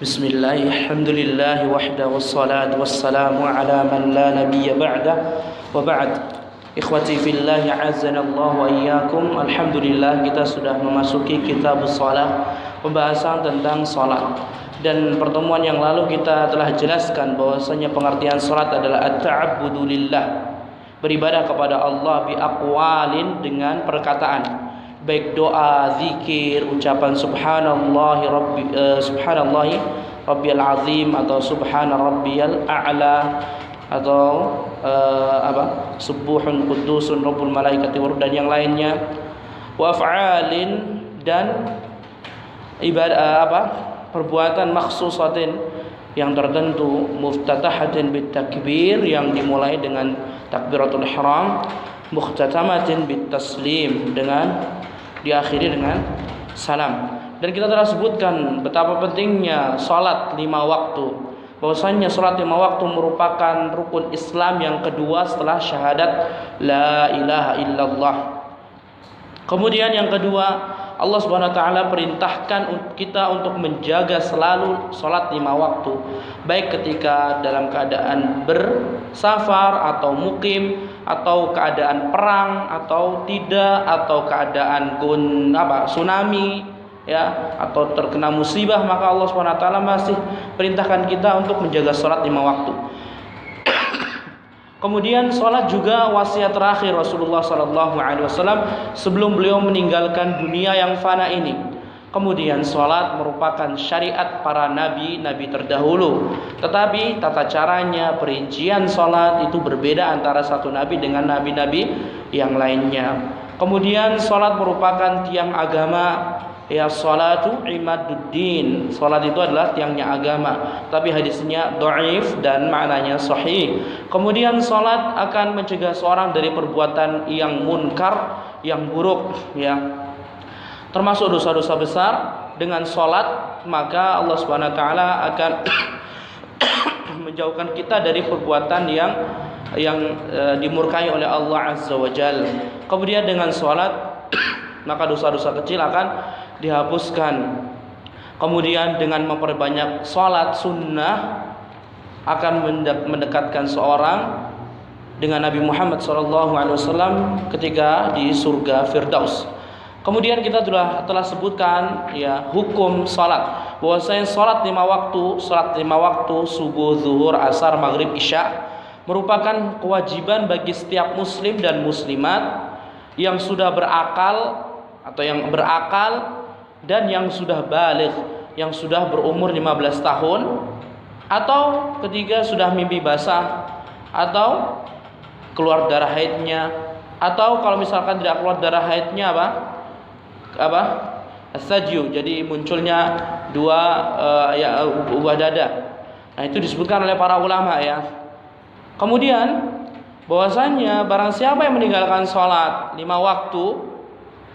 Bismillah, alhamdulillah wahda wassalatu wassalamu ala man la nabiyya ba'da wa ba'd. Ikhwati fillah, a'azzanallahu wa iyyakum. Alhamdulillah kita sudah memasuki kitabus shalah, pembahasan tentang salat. Dan pertemuan yang lalu kita telah jelaskan bahwasanya pengertian salat adalah at-ta'abbudu lillah, beribadah kepada Allah bi aqwalin, dengan perkataan, baik doa, zikir, ucapan subhanallahi rabbiyal azim atau subhana rabbiyal a'la atau subuhun qudusun rabbul malaikati war, dan yang lainnya. Wa af'alin, dan ibadah perbuatan makhsusatin yang tertentu, muftatahatin bit takbir, yang dimulai dengan takbiratul ihram, mukhtatamatin bit taslim, dengan diakhiri dengan salam. Dan kita telah sebutkan betapa pentingnya salat 5 waktu, bahwasanya salat 5 waktu merupakan rukun Islam yang kedua setelah syahadat la ilaha illallah. Kemudian yang kedua, Allah Subhanahu wa taala perintahkan kita untuk menjaga selalu salat 5 waktu, baik ketika dalam keadaan bersafar atau mukim, atau keadaan perang atau tidak, atau keadaan tsunami ya, atau terkena musibah, maka Allah Subhanahu wa taala masih perintahkan kita untuk menjaga salat 5 waktu. Kemudian salat juga wasiat terakhir Rasulullah sallallahu alaihi wasallam sebelum beliau meninggalkan dunia yang fana ini. Kemudian salat merupakan syariat para nabi-nabi terdahulu, tetapi tata caranya, perincian salat itu berbeda antara satu nabi dengan nabi-nabi yang lainnya. Kemudian salat merupakan tiang agama, ya, salatu imaduddin. Salat itu adalah tiangnya agama, tapi hadisnya dhaif dan maknanya sahih. Kemudian salat akan mencegah seorang dari perbuatan yang munkar, yang buruk, ya, termasuk dosa-dosa besar. Dengan salat maka Allah Subhanahu wa taala akan menjauhkan kita dari perbuatan yang dimurkai oleh Allah Azza wa Jalla. Kemudian dengan salat maka dosa-dosa kecil akan dihapuskan. Kemudian dengan memperbanyak salat sunnah akan mendekatkan seorang dengan Nabi Muhammad SAW ketika di surga Firdaus. Kemudian kita telah sebutkan, ya, hukum salat, bahwasanya salat 5 waktu subuh, zuhur, asar, maghrib, isya merupakan kewajiban bagi setiap muslim dan muslimat yang sudah berakal dan yang sudah baligh, yang sudah berumur 15 tahun, atau ketika sudah mimpi basah, atau keluar darah haidnya, atau kalau misalkan tidak keluar darah haidnya as-sajyu, jadi munculnya buah dada. Nah, itu disebutkan oleh para ulama, ya. Kemudian bahwasanya barang siapa yang meninggalkan salat 5 waktu,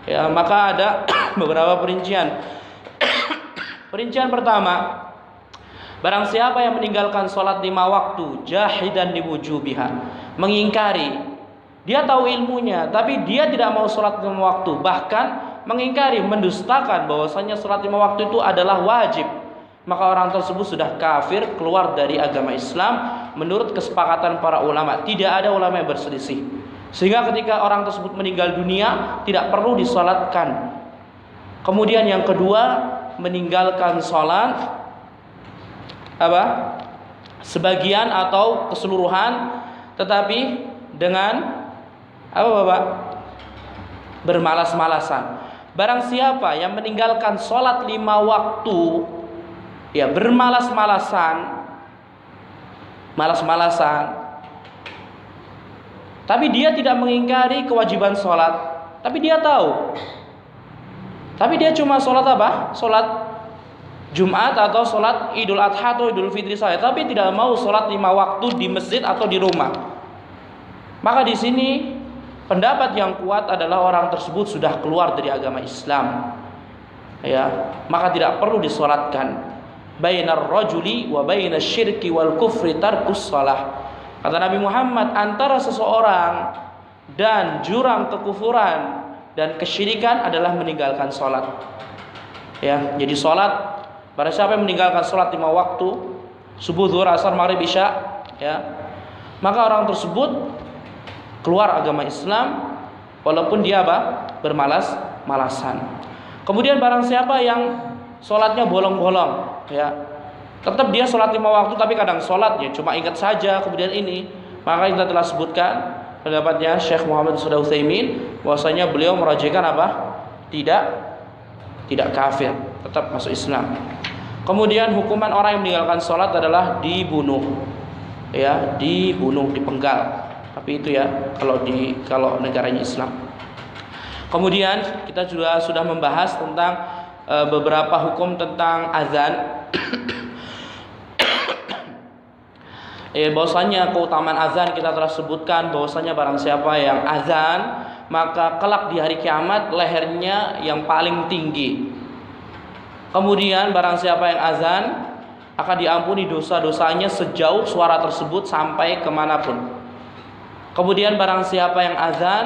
ya, maka ada beberapa perincian. Perincian pertama, barang siapa yang meninggalkan salat 5 waktu jahidan liwujubiha, mengingkari, dia tahu ilmunya tapi dia tidak mau salat 5 waktu, bahkan mengingkari, mendustakan bahwasanya salat 5 waktu itu adalah wajib, maka orang tersebut sudah kafir, keluar dari agama Islam menurut kesepakatan para ulama. Tidak ada ulama yang berselisih, sehingga ketika orang tersebut meninggal dunia tidak perlu disolatkan. Kemudian yang kedua, meninggalkan salat sebagian atau keseluruhan, tetapi dengan bermalas-malasan. Barang siapa yang meninggalkan salat 5 waktu, ya, bermalas-malasan, tapi dia tidak mengingkari kewajiban salat, tapi dia tahu, tapi dia cuma salat salat Jumat atau salat Idul Adha atau Idul Fitri saja, tapi tidak mau salat 5 waktu di masjid atau di rumah. Maka di sini pendapat yang kuat adalah orang tersebut sudah keluar dari agama Islam, ya, maka tidak perlu disolatkan. Bainar rajuli wa bainas syirki wal kufri tarkus shalah. Kata Nabi Muhammad, antara seseorang dan jurang kekufuran dan kesyirikan adalah meninggalkan salat. Ya, jadi salat Barang siapa yang meninggalkan sholat 5 waktu, subuh, zuhur, asar, maghrib, isya, ya, maka orang tersebut keluar agama Islam walaupun dia bermalas-malasan. Kemudian barang siapa yang sholatnya bolong-bolong, ya, tetap dia sholat 5 waktu tapi kadang sholatnya cuma ingat saja kemudian ini, maka kita telah sebutkan pendapatnya Syekh Muhammad Shalih Utsaimin bahwasanya beliau merajihkan tidak kafir, tetap masuk Islam. Kemudian hukuman orang yang meninggalkan sholat adalah dibunuh, ya, dipenggal. Tapi itu ya kalau negaranya Islam. Kemudian kita juga sudah membahas tentang beberapa hukum tentang azan. Bahwasanya keutamaan azan kita telah sebutkan bahwasanya barang siapa yang azan maka kelak di hari kiamat lehernya yang paling tinggi. Kemudian barang siapa yang azan akan diampuni dosa-dosanya sejauh suara tersebut sampai kemanapun. Kemudian barang siapa yang azan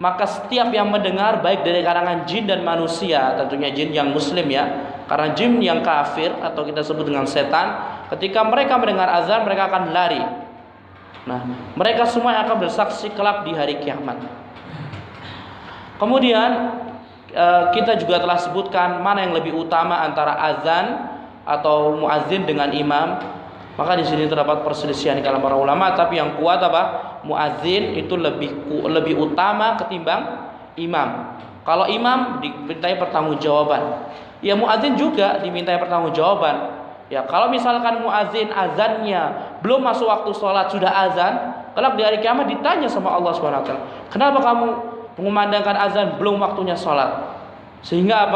maka setiap yang mendengar baik dari kalangan jin dan manusia, tentunya jin yang muslim ya, karena jin yang kafir atau kita sebut dengan setan, ketika mereka mendengar azan mereka akan lari. Nah, mereka semua akan bersaksi kelak di hari kiamat. Kemudian kita juga telah sebutkan mana yang lebih utama antara azan atau muazin dengan imam. Maka di sini terdapat perselisihan di kalangan para ulama, tapi yang kuat muazin itu lebih utama ketimbang imam. Kalau imam dimintai pertanggungjawaban, ya muazin juga dimintai pertanggungjawaban. Ya, kalau misalkan muazin azannya belum masuk waktu sholat sudah azan, kelak di hari kiamat ditanya sama Allah SWT, kenapa kamu mengumandangkan azan belum waktunya sholat? Sehingga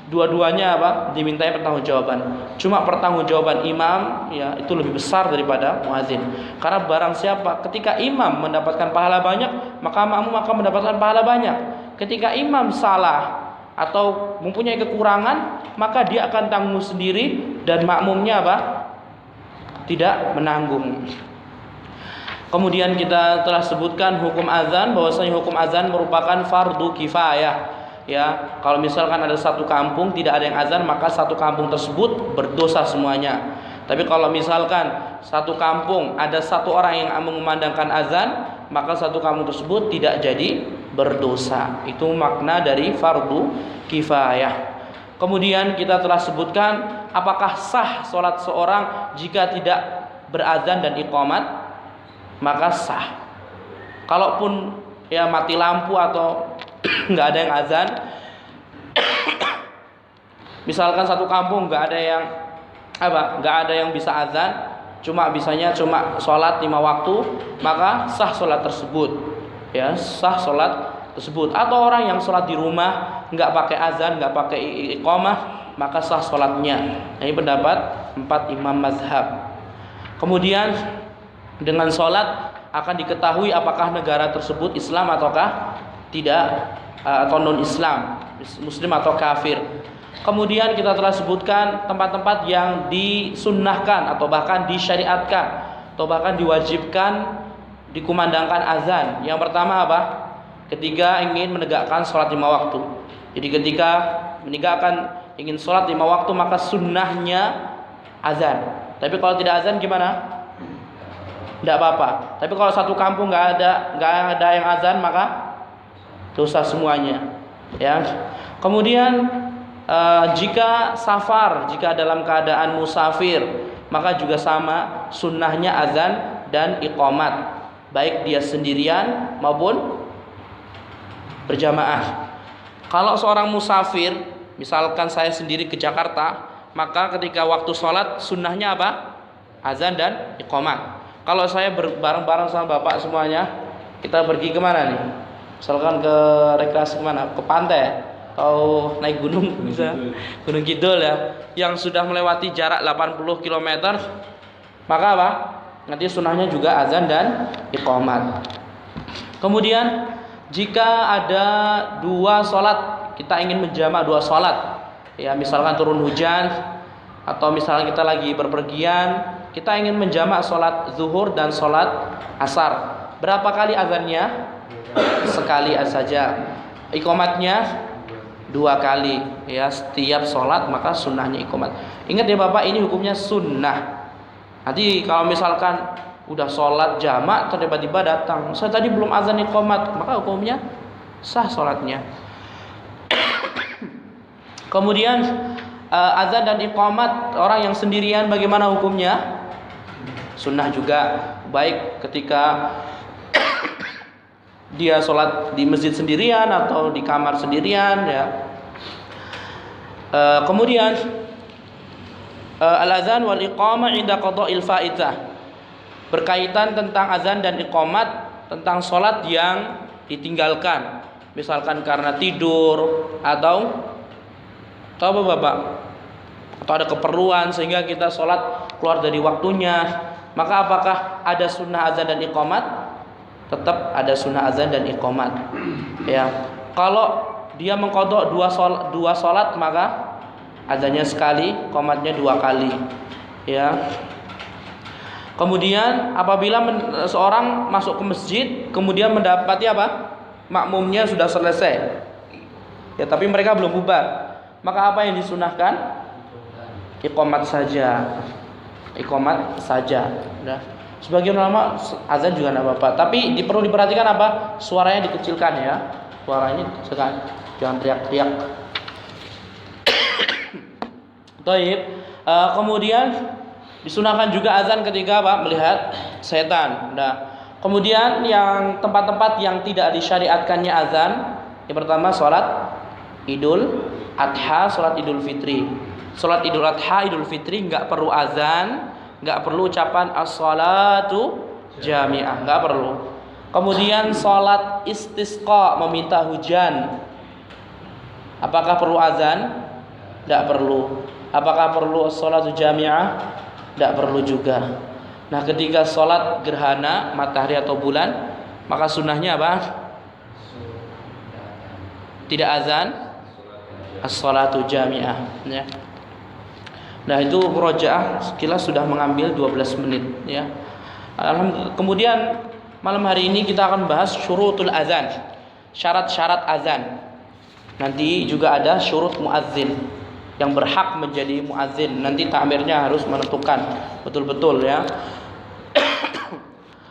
dua-duanya dimintai pertanggungjawaban. Cuma pertanggungjawaban imam ya itu lebih besar daripada muazin. Karena barang siapa ketika imam mendapatkan pahala banyak, maka makmum akan mendapatkan pahala banyak. Ketika imam salah atau mempunyai kekurangan, maka dia akan tanggung sendiri dan makmumnya tidak menanggung. Kemudian kita telah sebutkan hukum azan, bahwasanya hukum azan merupakan fardu kifayah. Ya, kalau misalkan ada satu kampung tidak ada yang azan, maka satu kampung tersebut berdosa semuanya. Tapi kalau misalkan satu kampung ada satu orang yang mengumandangkan azan, maka satu kampung tersebut tidak jadi berdosa. Itu makna dari fardu kifayah. Kemudian kita telah sebutkan apakah sah sholat seorang jika tidak berazan dan iqamat, maka sah. Kalaupun ya mati lampu atau nggak ada yang azan, misalkan satu kampung nggak ada yang bisa azan, cuma sholat 5 waktu, maka sah sholat tersebut, ya sah sholat tersebut. Atau orang yang sholat di rumah nggak pakai azan, nggak pakai iqamah, maka sah sholatnya. Ini pendapat 4 imam mazhab. Kemudian dengan sholat akan diketahui apakah negara tersebut Islam ataukah tidak, atau non Islam, muslim atau kafir. Kemudian kita telah sebutkan tempat-tempat yang disunnahkan atau bahkan disyariatkan atau bahkan diwajibkan dikumandangkan azan. Yang pertama ketika ingin menegakkan sholat 5 waktu. Jadi ketika ingin sholat 5 waktu maka sunnahnya azan. Tapi kalau tidak azan gimana? Tidak apa-apa. Tapi kalau satu kampung nggak ada yang azan maka dosa semuanya, ya. Kemudian jika dalam keadaan musafir, maka juga sama sunnahnya azan dan iqamat, baik dia sendirian maupun berjamaah. Kalau seorang musafir, misalkan saya sendiri ke Jakarta, maka ketika waktu sholat sunnahnya azan dan iqamat. Kalau saya bareng-bareng sama bapak semuanya, kita pergi kemana nih? Misalkan ke rekreasi kemana? Ke pantai atau naik gunung bisa. Gunung Kidul ya, yang sudah melewati jarak 80 km, maka nanti sunnahnya juga azan dan iqamat. Kemudian jika ada 2 sholat, kita ingin menjamak 2 sholat, ya misalkan turun hujan atau misalkan kita lagi berpergian, kita ingin menjamak sholat zuhur dan sholat asar. Berapa kali azannya? Sekali saja. Iqamatnya 2 kali, ya setiap sholat maka sunnahnya iqamat. Ingat ya Bapak, ini hukumnya sunnah. Nanti kalau misalkan udah sholat jamak tiba-tiba datang, saya tadi belum azan iqamat, maka hukumnya sah sholatnya. Kemudian azan dan iqamat orang yang sendirian bagaimana hukumnya? Sunnah juga, baik ketika dia sholat di masjid sendirian atau di kamar sendirian ya. Kemudian al-azan wal iqamah inda qada'il faitah, berkaitan tentang azan dan iqamat tentang sholat yang ditinggalkan, misalkan karena tidur atau apa Bapak, atau ada keperluan sehingga kita sholat keluar dari waktunya, maka apakah ada sunnah azan dan iqamat? Tetap ada sunnah azan dan iqamat ya. Kalau dia mengqadha dua sholat maka azannya sekali, iqamatnya 2 kali ya. Kemudian apabila seorang masuk ke masjid kemudian mendapati apa? Makmumnya sudah selesai ya, tapi mereka belum bubar, maka apa yang disunahkan? Iqamat saja. Iqamat saja. Udah. Sebagian ulama azan juga enggak apa-apa, tapi perlu diperhatikan apa? Suaranya dikecilkan ya. Suaranya dikecilkan. Jangan teriak-teriak. Baik. Kemudian disunahkan juga azan ketika apa? Melihat setan. Nah, kemudian yang tempat-tempat yang tidak disyariatkannya azan, yang pertama salat Idul Adha, salat Idul Fitri. Salat Idul Adha, Idul Fitri enggak perlu azan, enggak perlu ucapan as-salatu jami'ah, enggak perlu. Kemudian salat istisqa, meminta hujan. Apakah perlu azan? Enggak perlu. Apakah perlu as-salatu jami'ah? Tidak perlu juga. Nah, ketika sholat gerhana matahari atau bulan, maka sunnahnya apa? Tidak azan, as-sholatu jami'ah ya. Nah, itu murojaah sekilas sudah mengambil 12 menit ya. Alhamdulillah. Kemudian malam hari ini kita akan bahas syurutul azan, syarat-syarat azan. Nanti juga ada syurut muadzin, yang berhak menjadi muadzin. Nanti takmirnya harus menentukan betul-betul ya.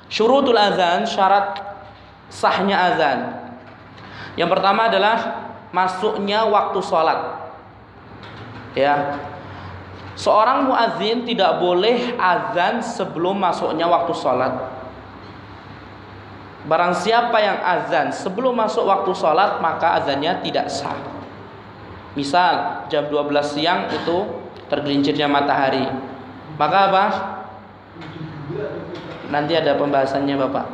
Syurutul azan, syarat sahnya azan. Yang pertama adalah masuknya waktu sholat ya. Seorang muadzin tidak boleh azan sebelum masuknya waktu sholat. Barang siapa yang azan sebelum masuk waktu sholat, maka azannya tidak sah. Misal jam 12 siang itu tergelincirnya matahari, maka apa? Nanti ada pembahasannya Bapak.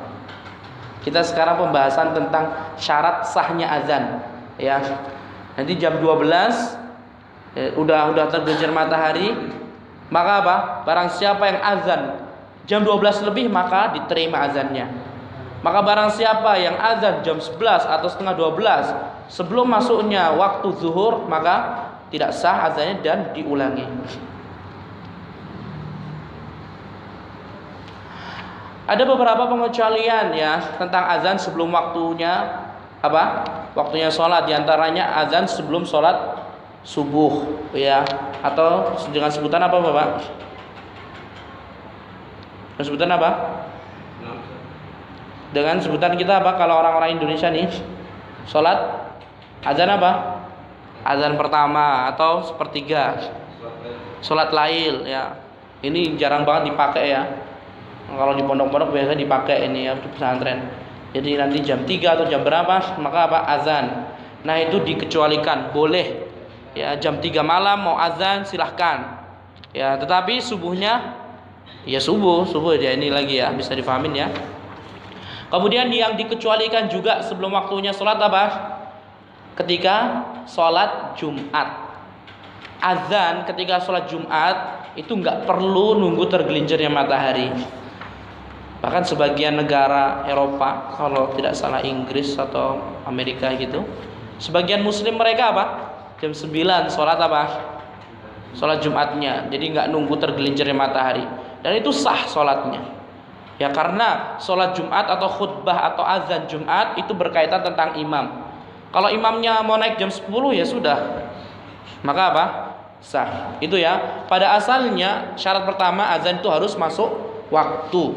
Kita sekarang pembahasan tentang syarat sahnya azan ya. Nanti jam 12 udah tergelincir matahari, maka apa? Barang siapa yang azan jam 12 lebih maka diterima azannya. Maka barang siapa yang azan jam 11 atau setengah 12 sebelum masuknya waktu zuhur, maka tidak sah azannya dan diulangi. Ada beberapa pengecualian ya tentang azan sebelum waktunya apa? Waktunya sholat. Di antaranya azan sebelum sholat subuh ya, atau dengan sebutan apa Bapak? Dengan sebutan apa? Dengan sebutan kita apa kalau orang-orang Indonesia nih? Sholat azan apa? Azan pertama atau sepertiga. Sholat lail ya. Ini jarang banget dipakai ya. Kalau di pondok-pondok biasa dipakai ini ya di pesantren. Jadi nanti jam 3 atau jam berapa maka apa? Azan. Nah, itu dikecualikan, boleh. Ya, jam 3 malam mau azan silahkan. Ya, tetapi subuhnya ya subuh ya ini lagi ya, bisa difahamin ya. Kemudian yang dikecualikan juga sebelum waktunya sholat apa? Ketika sholat Jumat. Azan ketika sholat Jumat itu nggak perlu nunggu tergelincirnya matahari. Bahkan sebagian negara Eropa, kalau tidak salah Inggris atau Amerika gitu, sebagian Muslim mereka apa? Jam 9 sholat apa? Sholat Jumatnya. Jadi nggak nunggu tergelincirnya matahari. Dan itu sah sholatnya. Ya, karena sholat Jumat atau khutbah atau azan Jumat itu berkaitan tentang imam. Kalau imamnya mau naik jam 10 ya sudah, maka apa? sah. Itu ya. Pada asalnya syarat pertama azan itu harus masuk waktu,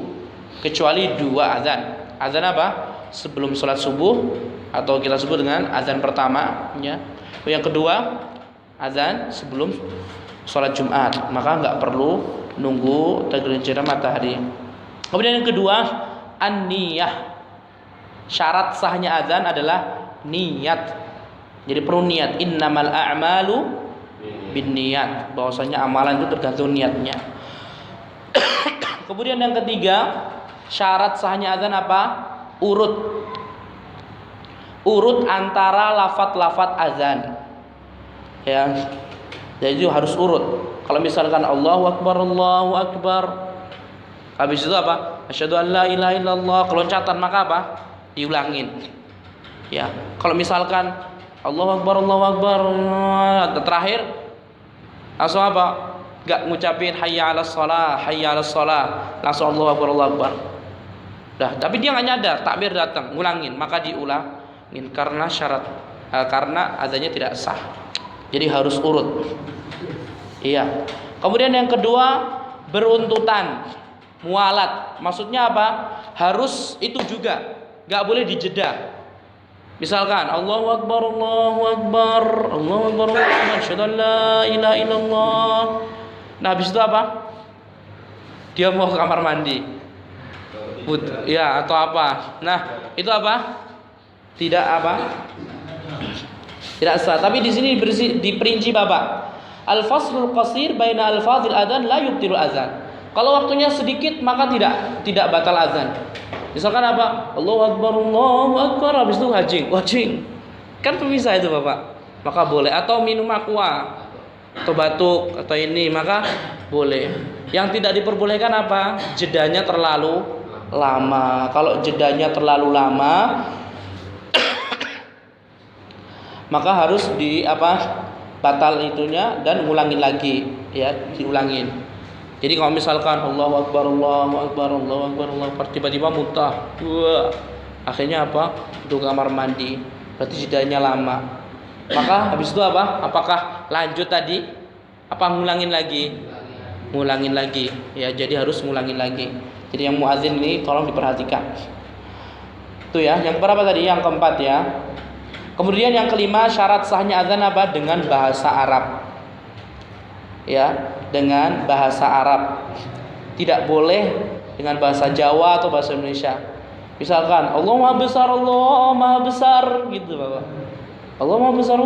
kecuali 2 azan. Azan apa? Sebelum sholat subuh, atau kita sebut dengan azan pertama ya. Yang kedua azan sebelum sholat Jumat, maka nggak perlu nunggu tergelincirnya matahari. Kemudian yang kedua, an-niyah. Syarat sahnya azan adalah niat. Jadi perlu niat. Innamal a'malu binniyat. Bahwasanya amalan itu tergantung niatnya. Kemudian yang ketiga, syarat sahnya azan apa? Urut. Urut antara lafaz-lafaz azan. Ya. Jadi itu harus urut. Kalau misalkan Allahu Akbar, habis itu apa? Asyhadu an la ilaha illallah, keloncatan, maka apa? Diulangin. Ya. Kalau misalkan Allahu Akbar, terakhir langsung apa? Enggak ngucapin hayya 'alas shalah, langsung Allahu Akbar. Dah, tapi dia enggak nyadar, takbir datang, ngulangin, maka diulangin karena karena azannya tidak sah. Jadi harus urut. Iya. Kemudian yang kedua, beruntutan, mualat. Maksudnya apa? Harus itu juga, nggak boleh dijeda. Misalkan Allahu Akbar, asyhadu an la ilaha illallah. Nah, habis itu apa? Dia mau ke kamar mandi. Ya, atau apa? Nah, itu apa? Tidak apa? Tidak sah. Tapi di sini diperinci Bapak. Al-faslul qasir baina al-fadhil adzan la yubtilul azan. Kalau waktunya sedikit maka tidak batal azan. Misalkan apa? Allahu Akbar, habis itu wajing. Kan pemisah itu Bapak. Maka boleh, atau minum aqua atau batuk atau ini, maka boleh. Yang tidak diperbolehkan apa? Jedanya terlalu lama. Kalau jedanya terlalu lama maka harus batal itunya dan ngulangin lagi, ya, diulangin. Jadi kalau misalkan Allahu Akbar, tiba-tiba muntah, akhirnya apa? Itu kamar mandi, berarti jedanya lama. Maka habis itu apa? Apakah lanjut tadi? Apa ngulangin lagi? Ngulangin lagi, ya. Jadi harus ngulangin lagi. Jadi yang muadzin ini tolong diperhatikan. Itu ya. Yang berapa tadi? Yang keempat ya. Kemudian yang kelima, syarat sahnya azan apa? Dengan bahasa Arab. Ya, dengan bahasa Arab. Tidak boleh dengan bahasa Jawa atau bahasa Indonesia. Misalkan Allah Maha besar gitu, Bapak. Allah Maha besar.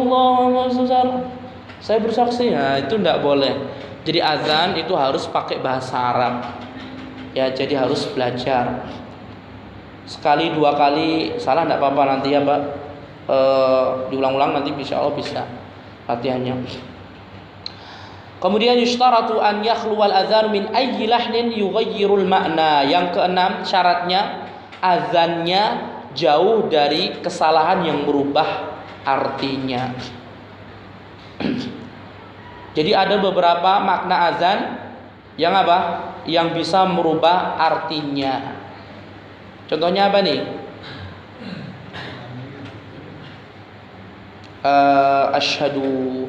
Saya bersaksi. Nah, itu tidak boleh. Jadi azan itu harus pakai bahasa Arab. Ya, jadi harus belajar. Sekali 2 kali salah tidak apa-apa, nanti ya, Pak. Diulang-ulang nanti insyaallah bisa latihannya. Kemudian yushtaratu an yakhluwal adzan min ayyi lahnin yughayyirul makna. Yang keenam, syaratnya azannya jauh dari kesalahan yang merubah artinya. Jadi ada beberapa makna azan yang apa? Yang bisa merubah artinya. Contohnya apa nih? Asyhadu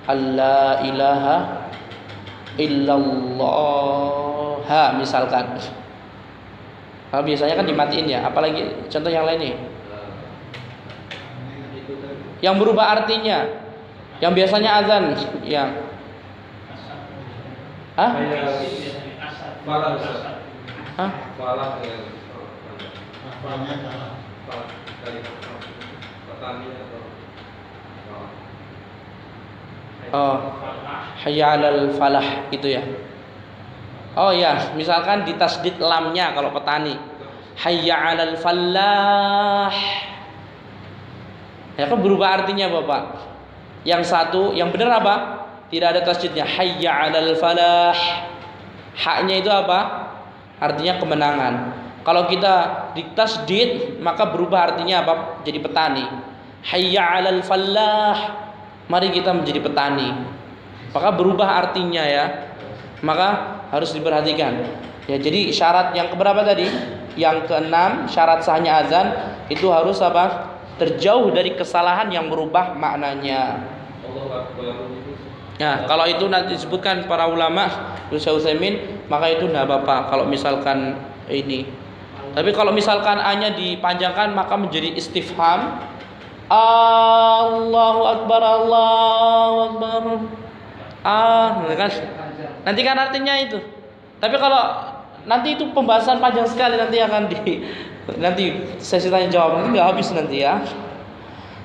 alla ilaha illallah, misalkan. Biasanya kan dimatiin ya, apalagi contoh yang lain nih. Yang berubah artinya, yang biasanya azan, yang hayya 'alal falah itu ya. Oh ya, misalkan ditasdid lamnya kalau petani. Hayya 'alal falah. Ya kan berubah artinya Bapak. Yang satu, yang benar apa? Tidak ada tasdidnya. Hayya 'alal falah. Haknya itu apa? Artinya kemenangan. Kalau kita ditasdid maka berubah artinya apa? Jadi petani. Hayya 'alal falah. Mari kita menjadi petani. Maka berubah artinya ya. Maka harus diperhatikan. Ya, jadi syarat yang keberapa tadi? Yang keenam, syarat sahnya azan itu harus apa? Terjauh dari kesalahan yang merubah maknanya. Nah, kalau itu nanti disebutkan para ulama Utsaimin, maka itu tidak apa-apa kalau misalkan ini. Tapi kalau misalkan hanya dipanjangkan maka menjadi istifham. Allahu Akbar, Allahu Akbar. Kan? Nanti kan artinya itu. Tapi kalau nanti itu pembahasan panjang sekali, nanti akan nanti sesi tanya jawab nanti nggak habis nanti ya.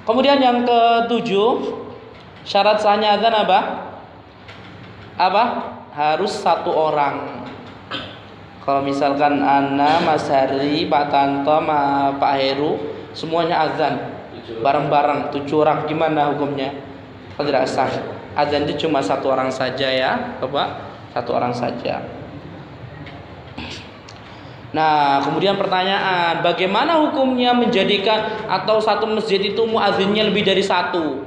Kemudian yang ketujuh, syarat sahnya adzan apa? Harus satu orang. Kalau misalkan Ana, Mas Hari, Pak Tanto, Pak Heru, semuanya azan bareng-bareng 7 orang, gimana hukumnya? Kalau tidak sah. Azan itu cuma satu orang saja ya, Bapak, satu orang saja. Nah, kemudian pertanyaan, bagaimana hukumnya menjadikan atau satu masjid itu muadzinnya lebih dari satu?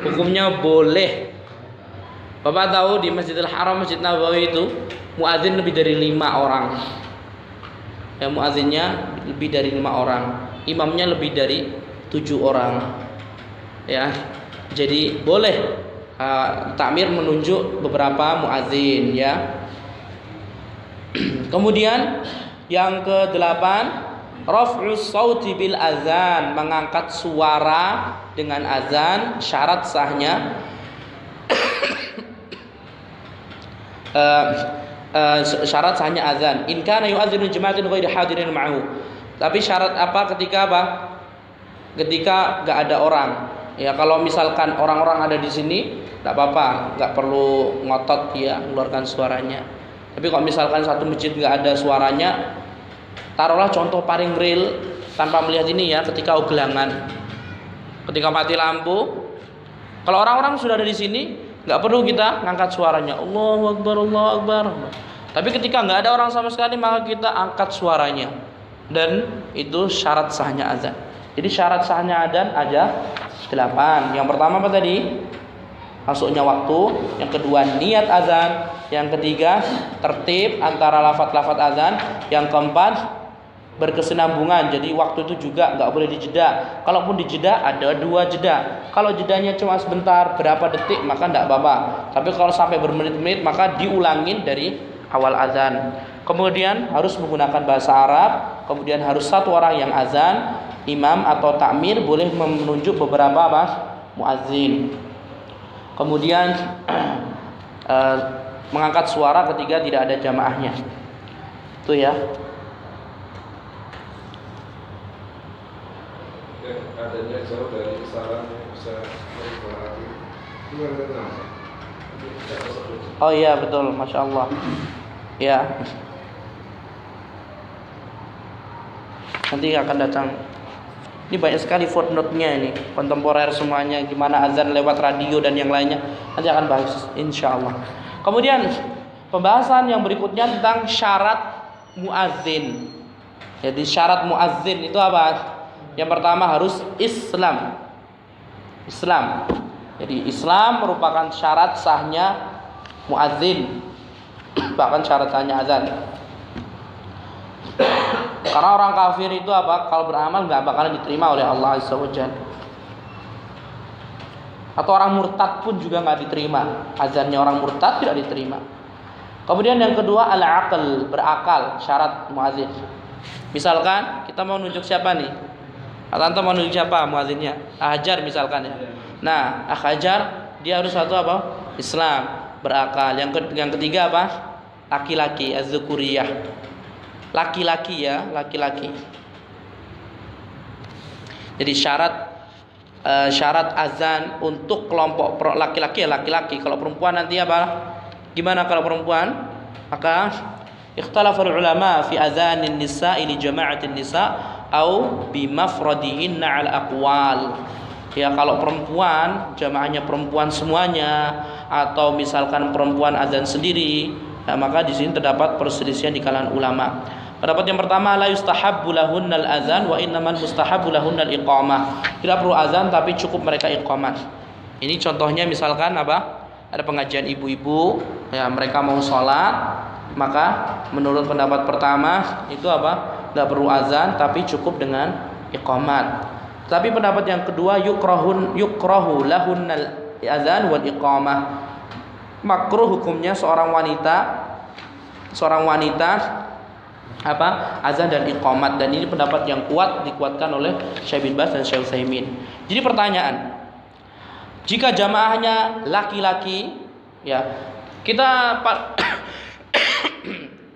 Hukumnya boleh. Bapak tahu di Masjidil Haram, Masjid Nabawi itu muadzin lebih dari 5 orang. Ya, muadzinnya lebih dari 5 orang, imamnya lebih dari 7 orang. Ya, jadi boleh takmir menunjuk beberapa muadzin ya. Kemudian yang ke-8, raf'us sauti bil azan, mengangkat suara dengan azan. Syarat sahnya syarat sahnya azan. In kana yu'adzinu jama'atin ghairi hadirin ma'ahu. Tapi syarat apa ketika apa? Ketika enggak ada orang. Ya, kalau misalkan orang-orang ada di sini, enggak apa-apa, enggak perlu ngotot ya mengeluarkan suaranya. Tapi kalau misalkan satu masjid enggak ada suaranya, taruhlah contoh paling real tanpa melihat ini ya, ketika ugelangan. Ketika mati lampu, kalau orang-orang sudah ada di sini, nggak perlu kita ngangkat suaranya Allahu Akbar, Allahu Akbar. Tapi ketika nggak ada orang sama sekali, maka kita angkat suaranya. Dan itu syarat sahnya azan. Jadi syarat sahnya azan ada 8. Yang pertama apa tadi? Masuknya waktu. Yang kedua niat azan. Yang ketiga tertib antara lafaz-lafaz azan. Yang keempat berkesinambungan, jadi waktu itu juga nggak boleh dijeda. Kalaupun dijeda ada 2 jeda. Kalau jedanya cuma sebentar, berapa detik, maka nggak apa-apa. Tapi kalau sampai bermenit-menit, maka diulangin dari awal azan. Kemudian harus menggunakan bahasa Arab. Kemudian harus satu orang yang azan. Imam atau takmir boleh menunjuk beberapa muadzin. Kemudian mengangkat suara ketika tidak ada jamaahnya. Itu ya. Adanya jauh dari kesalahan yang bisa menyebabkan Oh iya betul, masya Allah. Ya. Nanti akan datang. Ini banyak sekali footnote-nya ini, kontemporer semuanya, gimana azan lewat radio dan yang lainnya. Nanti akan bahas insya Allah. Kemudian pembahasan yang berikutnya tentang syarat muadzin. Jadi syarat muadzin itu apa? Yang pertama harus Islam. Jadi Islam merupakan syarat sahnya muadzin, bahkan syarat sahnya azan. Karena orang kafir itu apa? Kalau beramal nggak bakalan diterima oleh Allah Azza wa Jalla. Atau orang murtad pun juga nggak diterima. Azannya orang murtad tidak diterima. Kemudian yang kedua al-aql, berakal, syarat muadzin. Misalkan kita mau nunjuk siapa nih? Tante mau nunjuk siapa muadzinnya? Hajar misalkan ya. Nah, Hajar dia harus satu apa? Islam, berakal. Yang ketiga apa? Laki-laki, az-zukuriyah. Laki-laki ya, laki-laki. Jadi syarat azan untuk kelompok laki-laki ya laki-laki. Kalau perempuan nanti apa? Gimana kalau perempuan? Maka ikhtalafal ulama fi azanin nisa'i li jama'atin nisa' au bimafradihinna al aqwal. Ya, kalau perempuan jamaahnya perempuan semuanya atau misalkan perempuan azan sendiri, nah, maka di sini terdapat perselisihan di kalangan ulama. Pendapat yang pertama, la yustahabbu lahunnal azan wa innamal mustahabbu lahunnal iqamah. Tidak perlu azan tapi cukup mereka iqamah. Ini contohnya misalkan apa? Ada pengajian ibu-ibu, ya mereka mau sholat, maka menurut pendapat pertama itu apa? Tidak perlu azan tapi cukup dengan iqamat. Tapi pendapat yang kedua, yukrahu lahunnal adzan wal iqamah. Makruh hukumnya seorang wanita apa? Azan dan iqamat, dan ini pendapat yang kuat, dikuatkan oleh Syekh bin Baz dan Syekh Utsaimin. Jadi pertanyaan, jika jamaahnya laki-laki, ya, kita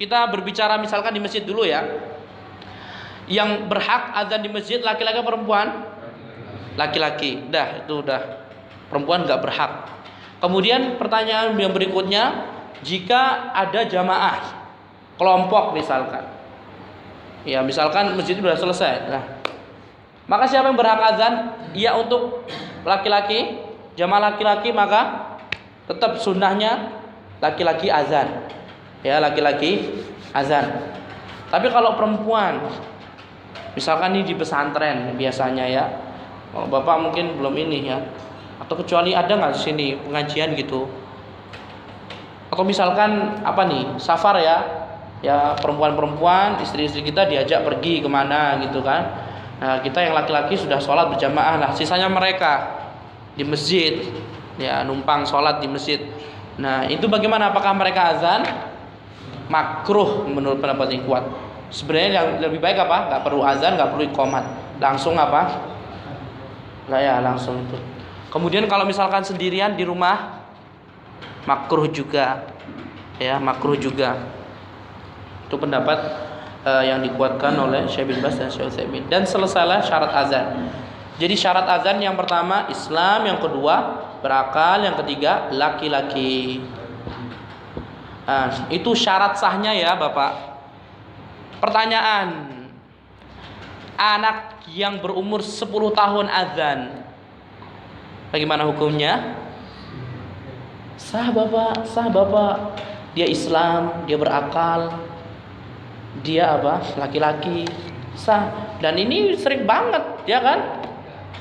kita berbicara misalkan di masjid dulu ya. Yang berhak azan di masjid laki-laki atau perempuan? Laki-laki. Itu udah. Perempuan nggak berhak. Kemudian pertanyaan yang berikutnya, jika ada jamaah kelompok misalkan, ya misalkan masjid sudah selesai, maka siapa yang berhak azan? Ya untuk laki-laki, jamaah laki-laki, maka tetap sunnahnya laki-laki azan, ya laki-laki azan. Tapi kalau perempuan, misalkan ini di pesantren biasanya ya, kalau bapak mungkin belum ini ya, atau kecuali ada nggak di sini pengajian gitu, atau misalkan apa nih safar ya perempuan-perempuan istri-istri kita diajak pergi kemana gitu kan. Nah kita yang laki-laki sudah sholat berjamaah, nah sisanya mereka di masjid ya numpang sholat di masjid. Nah itu bagaimana, apakah mereka azan? Makruh menurut pendapat yang kuat. Sebenarnya yang lebih baik apa? Nggak perlu azan, nggak perlu iqamat, langsung apa? Nggak ya langsung itu. Kemudian kalau misalkan sendirian di rumah, makruh juga, ya makruh juga. Itu pendapat yang dikuatkan oleh Syekh bin Baz dan Syekh Utsaimin. Dan selesailah syarat azan. Jadi syarat azan yang pertama Islam, yang kedua berakal, yang ketiga laki-laki. Itu syarat sahnya ya Bapak. Pertanyaan, anak yang berumur 10 tahun azan, bagaimana hukumnya? Sah Bapak. Dia Islam, dia berakal, dia apa? Laki-laki, sah. Dan ini sering banget, ya kan?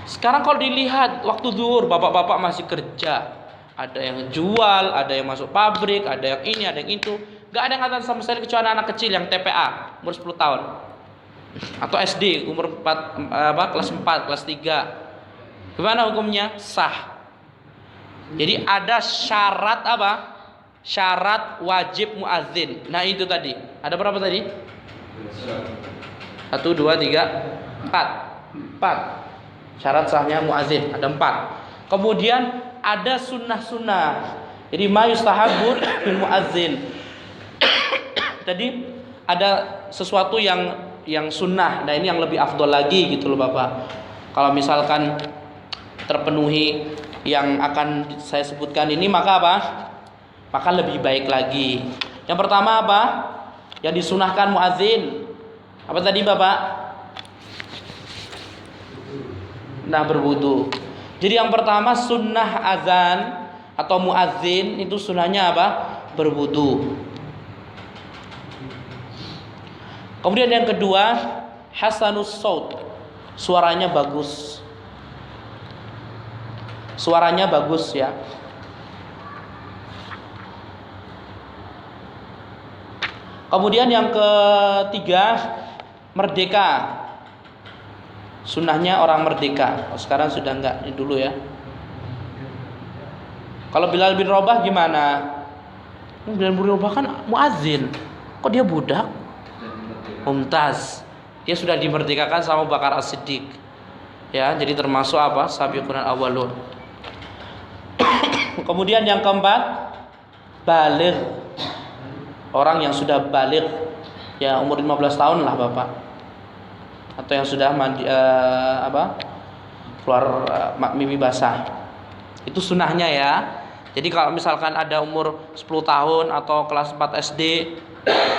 Sekarang kalau dilihat waktu zuhur, bapak-bapak masih kerja. Ada yang jual, ada yang masuk pabrik, ada yang ini, ada yang itu. Gak ada yang azan sama sekali kecuali anak kecil yang TPA umur 10 tahun. Atau SD umur 4, kelas 4, kelas 3. Gimana hukumnya? Sah. Jadi ada syarat apa? Syarat wajib muadzin. Nah itu tadi. Ada berapa tadi? 1, 2, 3, 4. 4. Syarat sahnya muadzin ada 4. Kemudian ada sunnah-sunnah. Jadi ma yustahabbu bil muadzin. Tadi ada sesuatu yang sunnah. Nah ini yang lebih afdol lagi gitu loh Bapak. Kalau misalkan terpenuhi yang akan saya sebutkan ini, maka apa? Maka lebih baik lagi. Yang pertama apa? Yang disunahkan muadzin. Apa tadi Bapak? Nah berwudu. Jadi yang pertama sunnah azan atau muadzin itu sunnahnya apa? Berwudu. Kemudian yang kedua hasanus saut, suaranya bagus. Suaranya bagus ya. Kemudian yang ketiga merdeka. Sunnahnya orang merdeka. Sekarang sudah enggak, ini dulu ya. Kalau Bilal bin Rabah gimana? Bilal bin Rabah kan muadzin. Kok dia budak? Mumtaz. Dia sudah dimerdekakan sama Abu Bakar As-Siddiq. Ya, jadi termasuk apa? Sabiqun al-awwalun. Kemudian yang keempat, baligh. Orang yang sudah baligh, ya umur 15 tahun lah Bapak. Atau yang sudah mandi, keluar mimpi basah. Itu sunnahnya ya. Jadi kalau misalkan ada umur 10 tahun atau kelas 4 SD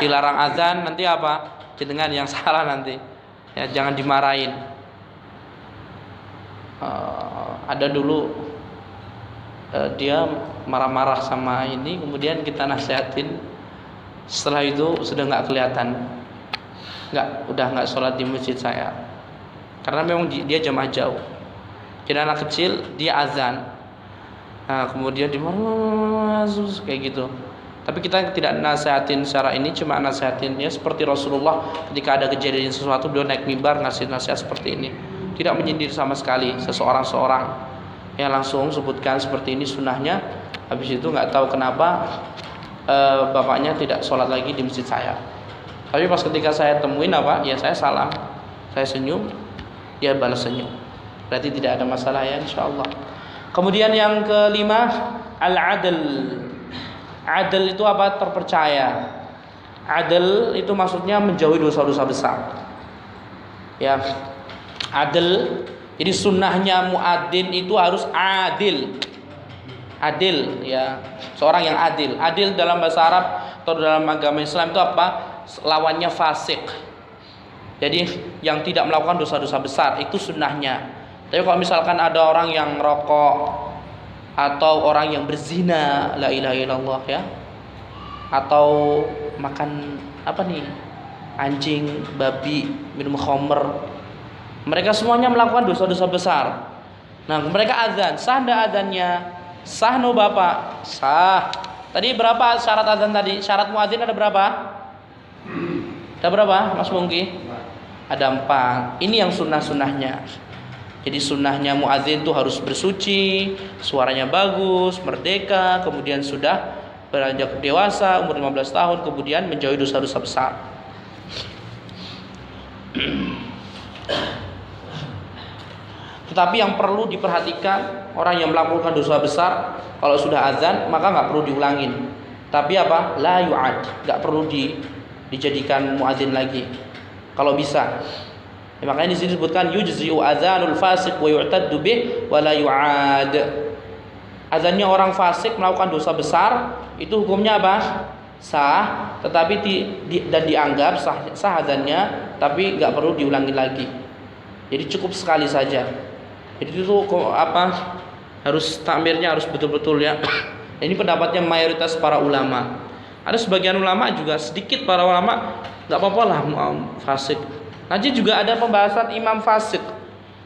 dilarang azan, nanti apa? Jenengan yang salah nanti. Ya, jangan dimarahin. Ada dulu dia marah-marah sama ini, kemudian kita nasihatin, setelah itu sudah nggak kelihatan, udah nggak sholat di masjid saya, karena memang dia jamaah jauh. Jadi anak kecil dia azan, kemudian dimarah kayak gitu. Tapi kita tidak nasihatin secara ini, cuma nasihatinnya seperti Rasulullah ketika ada kejadian sesuatu beliau naik mimbar ngasih nasihat seperti ini. tidak menyindir sama sekali seseorang yang langsung sebutkan seperti ini sunnahnya. Habis itu nggak tahu kenapa bapaknya tidak sholat lagi di masjid saya. Tapi pas ketika saya temuin apa, ya saya salam, saya senyum, dia balas senyum. Berarti tidak ada masalah ya, insyaallah. Kemudian yang kelima, al-adl. Adl itu apa? Terpercaya. Adl itu maksudnya menjauhi dosa-dosa besar. Ya, adl. Jadi sunnahnya muadzin itu harus adil. Adil, ya, seorang yang adil. Adil dalam bahasa Arab atau dalam agama Islam itu apa? Lawannya fasik. Jadi yang tidak melakukan dosa-dosa besar itu sunnahnya. Tapi kalau misalkan ada orang yang rokok atau orang yang berzina, la ilaha illallah ya, atau makan apa nih, anjing, babi, minum khamr, mereka semuanya melakukan dosa-dosa besar. Nah, mereka azan, sah ndak azannya? Sah no bapak? Sah. Tadi berapa syarat azan tadi? Syarat muadzin ada berapa? Ada berapa, Mas Mungki? Ada 4. Ini yang sunnah-sunnahnya. Jadi sunnahnya muadzin itu harus bersuci, suaranya bagus, merdeka, kemudian sudah beranjak dewasa, umur 15 tahun, kemudian menjauhi dosa-dosa besar. Tetapi yang perlu diperhatikan, orang yang melakukan dosa besar kalau sudah azan maka nggak perlu diulangin. Tapi apa? La yu'ad, nggak perlu dijadikan muadzin lagi. Kalau bisa. Ya, makanya di sini disebutkan yujzi'u adzanul fasiq wa yu'taddu bih wa la yu'ad. Azannya orang fasik melakukan dosa besar itu hukumnya apa? Sah, tetapi dan dianggap sah azannya, tapi nggak perlu diulangi lagi. Jadi cukup sekali saja. Jadi itu apa? Harus takmirnya harus betul-betul ya. Ini pendapatnya mayoritas para ulama. Ada sebagian ulama juga, sedikit para ulama nggak apa-apa lah fasik. Nanti juga ada pembahasan imam fasik.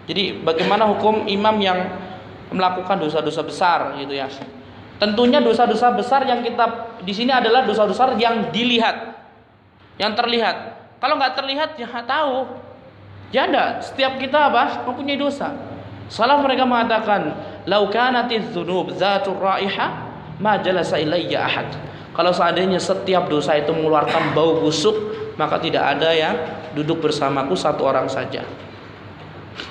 Jadi bagaimana hukum imam yang melakukan dosa-dosa besar gitu ya. Tentunya dosa-dosa besar yang kita di sini adalah dosa-dosa yang dilihat, yang terlihat. Kalau nggak terlihat ya tahu. Ya enggak, setiap kita apa? Mempunyai dosa. Salaf mereka mengatakan, "Lau kanatiz dzunub dzatur raihah, ma jalasa ilayya ahad." Kalau seandainya setiap dosa itu mengeluarkan bau busuk, maka tidak ada yang duduk bersamaku satu orang saja.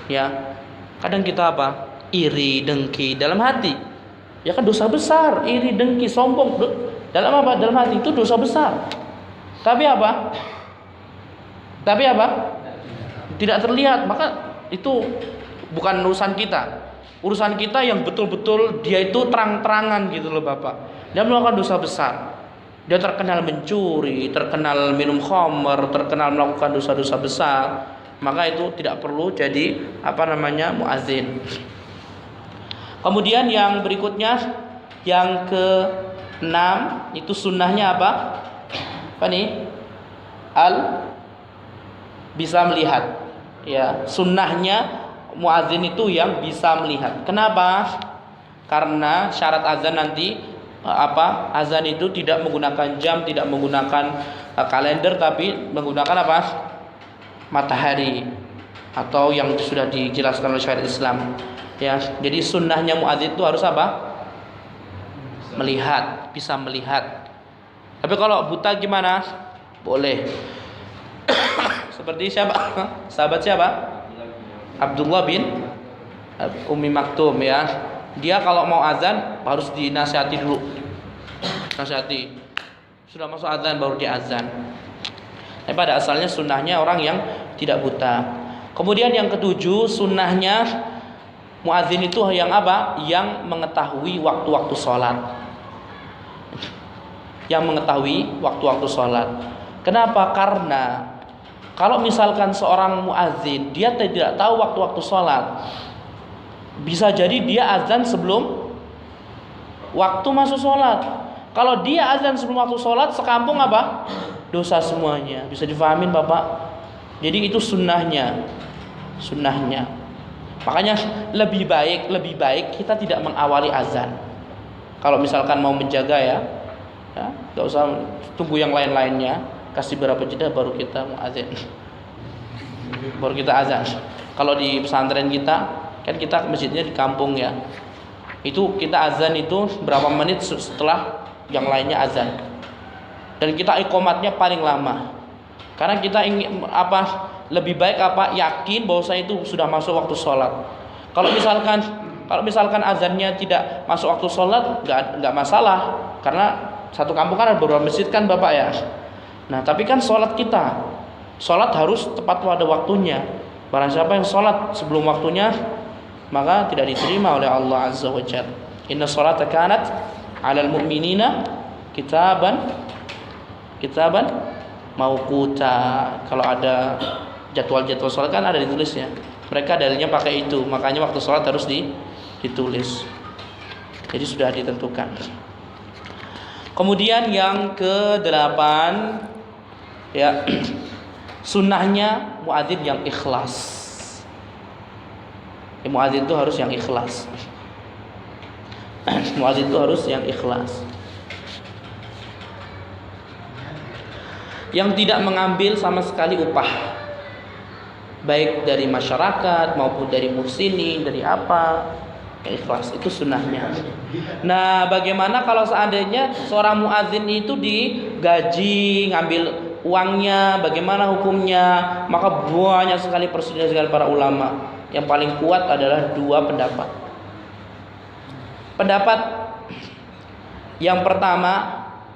Ya. Kadang kita apa? Iri, dengki dalam hati. Ya kan dosa besar, iri, dengki, sombong. Dalam apa? Dalam hati itu dosa besar. Tapi apa? Tidak terlihat, maka itu bukan urusan kita. Urusan kita yang betul-betul dia itu terang-terangan gitu loh Bapak. Dia melakukan dosa besar. Dia terkenal mencuri, terkenal minum khamr, terkenal melakukan dosa-dosa besar. Maka itu tidak perlu jadi muadzin. Kemudian yang berikutnya, yang ke-6 itu sunnahnya apa? Apa nih? Bisa melihat. Ya, sunnahnya muadzin itu yang bisa melihat. Kenapa? Karena syarat azan nanti azan itu tidak menggunakan jam, tidak menggunakan kalender, tapi menggunakan apa? Matahari atau yang sudah dijelaskan oleh syariat Islam. Ya, jadi sunnahnya muadzin itu harus apa? Melihat, bisa melihat. Tapi kalau buta gimana? Boleh. Seperti siapa? Sahabat siapa? Abdullah bin Ummi Maktum ya. Dia kalau mau azan harus dinasihati dulu. Nasihati. Sudah masuk azan baru dia azan. Tapi pada asalnya sunnahnya orang yang tidak buta. Kemudian yang ketujuh, sunnahnya muadzin itu yang apa? Yang mengetahui waktu-waktu sholat. Yang mengetahui waktu-waktu sholat. Kenapa? Karena kalau misalkan seorang muadzin dia tidak tahu waktu-waktu sholat, bisa jadi dia azan sebelum waktu masuk sholat. Kalau dia azan sebelum waktu sholat, sekampung apa? Dosa semuanya. Bisa difahamin Bapak? Jadi itu sunnahnya. Makanya lebih baik kita tidak mengawali azan. Kalau misalkan mau menjaga ya, nggak usah tunggu yang lain-lainnya. Kasih berapa jeda baru kita muadzin, baru kita azan. Kalau di pesantren kita, kan kita masjidnya di kampung ya. Itu kita azan itu berapa menit setelah yang lainnya azan. Dan kita iqomatnya paling lama. Karena kita ingin lebih baik yakin bahwasanya itu sudah masuk waktu sholat. Kalau misalkan azannya tidak masuk waktu sholat, nggak masalah. Karena satu kampung kan ada beberapa masjid kan Bapak ya. Nah tapi kan sholat harus tepat pada waktunya. Barang siapa yang sholat sebelum waktunya, maka tidak diterima oleh Allah Azza wa Jalla. Inna sholata kanat 'alal mu'minina kitaban mauquta. Kalau ada jadwal sholat kan ada ditulisnya. Mereka dalilnya pakai itu, makanya waktu sholat harus ditulis. Jadi sudah ditentukan. Kemudian yang ke-8 ya, sunnahnya muadzin yang ikhlas. Muadzin itu harus yang ikhlas. Muadzin itu harus yang ikhlas. Yang tidak mengambil sama sekali upah, baik dari masyarakat maupun dari muhsinin, dari apa, yang ikhlas. Itu sunnahnya. Nah, bagaimana kalau seandainya seorang muadzin itu digaji, ngambil uangnya, bagaimana hukumnya? Maka banyak sekali perselisihan para ulama. Yang paling kuat adalah 2 pendapat. Pendapat yang pertama,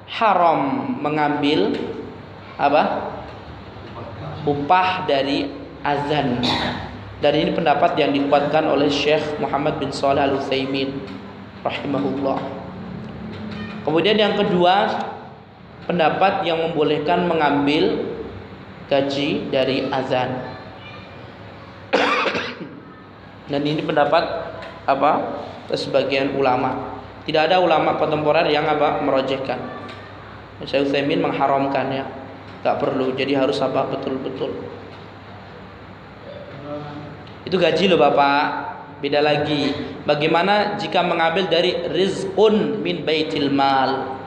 haram mengambil upah dari azan. Dan ini pendapat yang dikuatkan oleh Syekh Muhammad bin Shalih Al-Utsaimin rahimahullah. Kemudian yang kedua, pendapat yang membolehkan mengambil gaji dari azan. Dan ini pendapat sebagian ulama. Tidak ada ulama kontemporer yang merojehkan. Syekh Utsaimin mengharamkan ya. Enggak perlu. Jadi harus betul-betul. Itu gaji loh Bapak. Beda lagi. Bagaimana jika mengambil dari rizqun min baitil mal?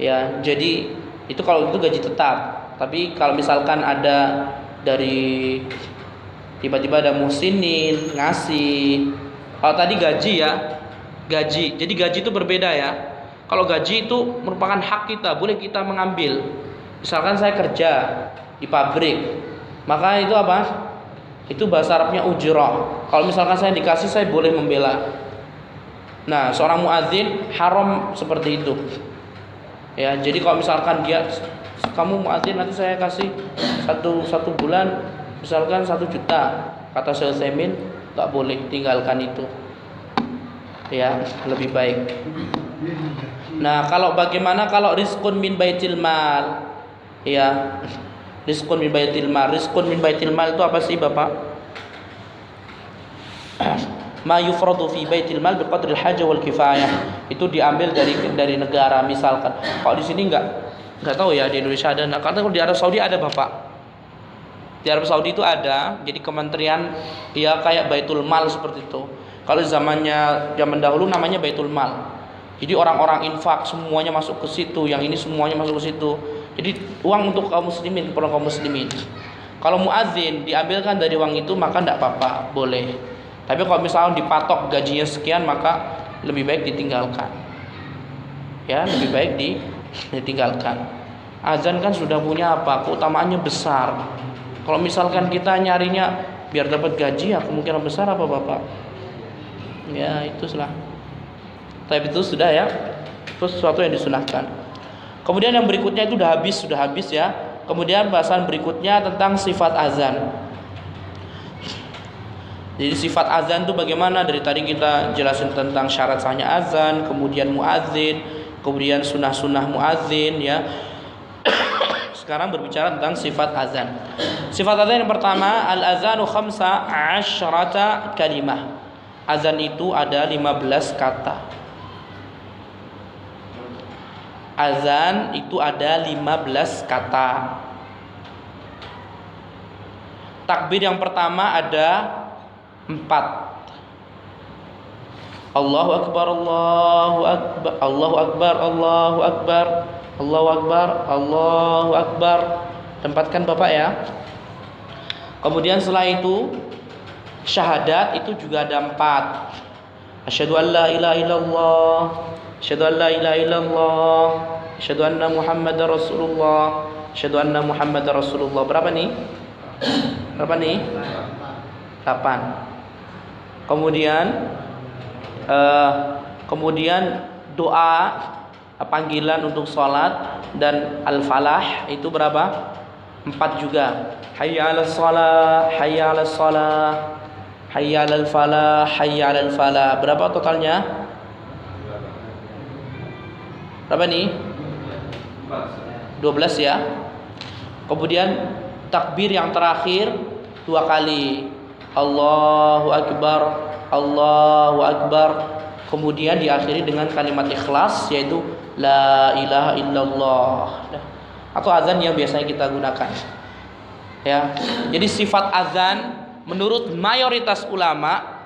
Ya, jadi itu kalau itu gaji tetap. Tapi kalau misalkan ada dari tiba-tiba ada muhsinin ngasih. Kalau tadi gaji ya, gaji. Jadi gaji itu berbeda ya. Kalau gaji itu merupakan hak kita, boleh kita mengambil. Misalkan saya kerja di pabrik, maka itu itu bahasa Arabnya ujrah. Kalau misalkan saya dikasih, saya boleh membela. Nah, seorang muadzin haram seperti itu. Ya, jadi kalau misalkan kamu muadzin nanti saya kasih satu bulan misalkan 1 juta, kata Syekh Utsaimin enggak boleh, tinggalkan itu. Ya, lebih baik. Nah, bagaimana kalau rizqun min baitil mal? Ya, rizqun min baitil mal. Rizqun min baitil mal itu apa sih, Bapak? Ma yufradu fi baitil mal biqadril hajah wal kifayah. Itu diambil dari negara misalkan. Kalau di sini enggak tahu ya, di Indonesia ada. Nah, karena di Arab Saudi ada, Bapak. Di Arab Saudi itu ada, jadi kementerian ya kayak Baitul Mal seperti itu. Kalau zaman dahulu namanya Baitul Mal. Jadi orang-orang infak semuanya masuk ke situ, yang ini semuanya masuk ke situ. Jadi uang untuk kaum muslimin, keperluan kaum muslimin. Kalau muadzin diambilkan dari uang itu maka tidak apa-apa, boleh. Tapi kalau misalnya dipatok gajinya sekian maka lebih baik ditinggalkan. Ya, lebih baik ditinggalkan. Azan kan sudah punya keutamaannya besar. Kalau misalkan kita nyarinya biar dapat gaji, ya kemungkinan besar Bapak? Ya, itulah. Tapi itu sudah ya. Itu sesuatu yang disunahkan. Kemudian yang berikutnya itu sudah habis ya. Kemudian bahasan berikutnya tentang sifat azan. Jadi sifat azan itu bagaimana? Dari tadi kita jelasin tentang syarat sahnya azan, kemudian muadzin, kemudian sunnah-sunnah muadzin ya. Sekarang berbicara tentang sifat azan. Sifat azan yang pertama, al-azanu 15 kalimah. Azan itu ada 15 kata. Azan itu ada 15 kata. Takbir yang pertama ada 4. Allahu Akbar, Allahu Akbar, Allahu Akbar, Allahu Akbar, Allahu Akbar, Allahu Akbar. Tempatkan Bapak ya. Kemudian setelah itu syahadat itu juga ada 4. Asyhadu an la ilaha illallah, asyhadu an la ilaha illallah, asyhadu anna Muhammadar Rasulullah, asyhadu anna Muhammadar Rasulullah. Berapa nih? 8. Kemudian doa panggilan untuk sholat dan al-falah itu berapa? 4 juga. Hayya 'alas shalah, hayya 'alas shalah, hayya 'alal falah, hayya 'alal falah. Berapa totalnya? Berapa nih? 12 ya. Kemudian takbir yang terakhir 2 kali. Allahu akbar, Allahu akbar. Kemudian diakhiri dengan kalimat ikhlas, yaitu la ilaha illallah. Atau azan yang biasanya kita gunakan. Ya. Jadi sifat azan menurut mayoritas ulama,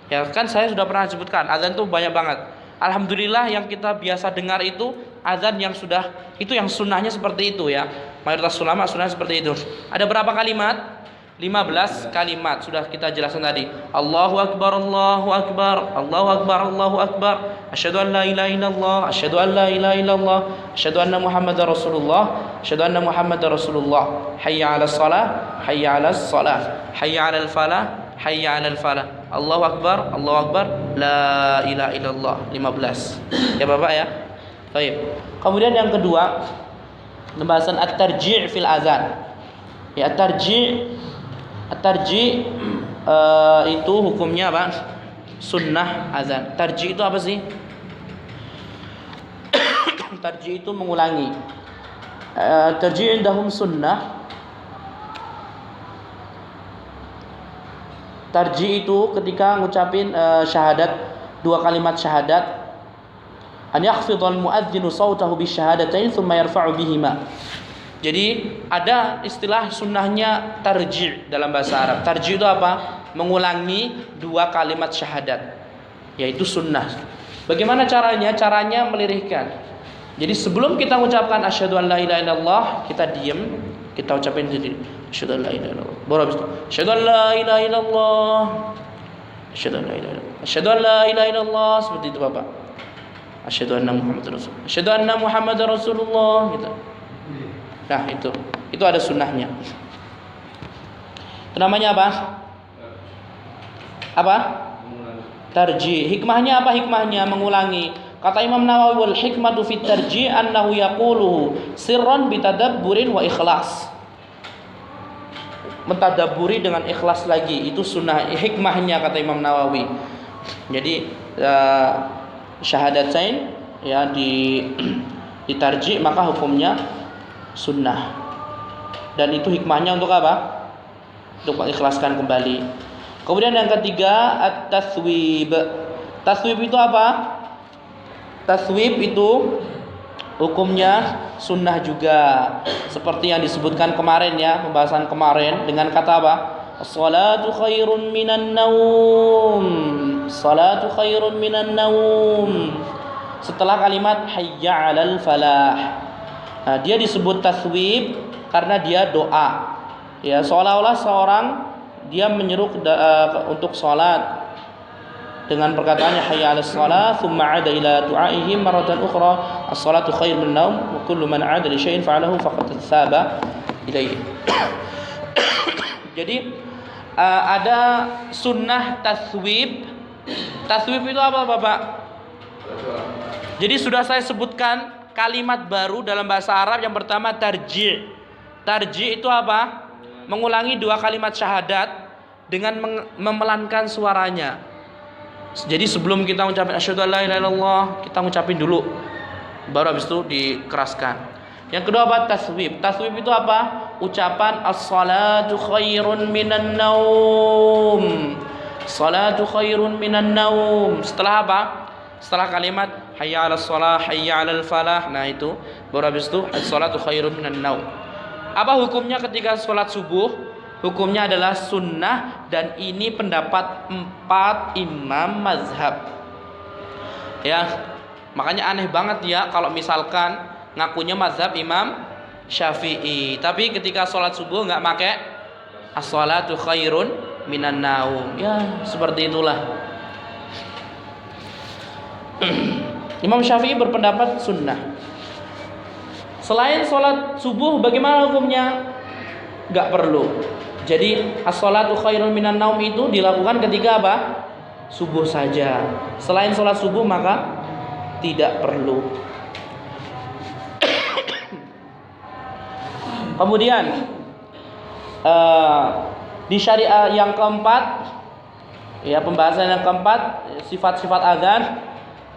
ya kan saya sudah pernah sebutkan, azan itu banyak banget. Alhamdulillah yang kita biasa dengar itu azan yang sudah, itu yang sunnahnya seperti itu ya. Mayoritas ulama sunnah seperti itu. Ada berapa kalimat? 15 kalimat sudah kita jelaskan tadi. Allahu akbar, Allahu akbar, Allahu akbar, Allahu akbar. Asyhadu an la ilaha illallah, asyhadu an la ilaha illallah, asyhadu anna Muhammadar Rasulullah, asyhadu anna Muhammadar Rasulullah. Hayya 'alas shalah, hayya 'alas shalah, hayya 'alal falah, hayya 'alal falah. Allahu akbar, Allahu akbar, la ilaha illallah. 15. Ya Bapak ya. Baik. Kemudian yang kedua, pembahasan at-tarji' fil azan. Ya, at-tarji' itu hukumnya apa? Sunnah azan. Tarji' itu apa sih? Tarji' itu mengulangi. Tarji' indahum sunnah. Tarji' itu ketika ngucapin syahadat, 2 kalimat syahadat, an yakhfidhal muadzinu sautahu bisyahadatain thumma yarfa'u bihima. Jadi ada istilah sunnahnya tarji' dalam bahasa Arab. Tarji' itu apa? Mengulangi 2 kalimat syahadat, yaitu sunnah. Bagaimana caranya? Caranya melirihkan. Jadi sebelum kita mengucapkan asyhadu an la ilaha illallah, kita diam, kita ucapin sendiri asyhadu an la ilaha illallah. Baru habis itu asyhadu an la ilaha illallah, asyhadu an la ilaha illallah, asyhadu an la ilaha illallah, seperti itu Bapak. Asyhadu anna Muhammadar Rasulullah, asyhadu anna Muhammadar Rasulullah gitu. Nah itu ada sunnahnya. Itu namanya apa? Apa? Tarji'. Hikmahnya apa? Hikmahnya mengulangi. Kata Imam Nawawi, wal hikmatu fit tarji' annahu yaquluhu sirran bitadabburin wa ikhlas. Mentadabburi dengan ikhlas lagi, itu sunnah. Hikmahnya kata Imam Nawawi. Jadi syahadatain ya ditarji' maka hukumnya sunnah. Dan itu hikmahnya untuk apa? Untuk mengikhlaskan kembali. Kemudian yang ketiga, at-taswib. Taswib itu apa? Taswib itu hukumnya sunnah juga. Seperti yang disebutkan kemarin ya, pembahasan kemarin dengan kata apa? As-salatu khairun minan naum. Salatu khairun minan naum. Setelah kalimat hayya 'alal falah. Nah, dia disebut taswib karena dia doa. Ya, seolah-olah seorang dia menyeru untuk salat dengan perkataannya hayya 'alas shalah, thumma 'ada ila du'aihi maratan ukhra, as-salatu khairun min naum wa kullu man 'ada li syai'in fa'alahu faqad tsaba ilaihi. Jadi ada sunnah taswib. Taswib itu apa Bapak? Jadi sudah saya sebutkan kalimat baru dalam bahasa Arab. Yang pertama tarji'. Tarji' itu apa? Mengulangi 2 kalimat syahadat dengan memelankan suaranya. Jadi sebelum kita mengucapkan asyhadu an la ilaha illallah, kita mengucapin dulu, baru habis itu dikeraskan. Yang kedua apa? Taswib. Taswib itu apa? Ucapan as-salatu khairun minan naum. Salatu khairun minan naum. Setelah apa? Setelah kalimat hayya 'alas shalah, hayya 'alal falah. Nah itu baru habis itu as-salatu khairun minan naum. Apa hukumnya ketika sholat subuh? Hukumnya adalah sunnah, dan ini pendapat 4 imam mazhab. Ya, makanya aneh banget ya kalau misalkan ngakunya mazhab Imam Syafi'i, tapi ketika sholat subuh nggak pakai as-salatu khairun minan naum. Ya, seperti itulah. Imam Syafi'i berpendapat sunnah. Selain sholat subuh, bagaimana hukumnya? Gak perlu. Jadi as-sholatu khairun minan naum itu dilakukan ketika apa? Subuh saja. Selain sholat subuh maka tidak perlu. Kemudian di syariah yang keempat, ya, pembahasan yang keempat, sifat-sifat azan.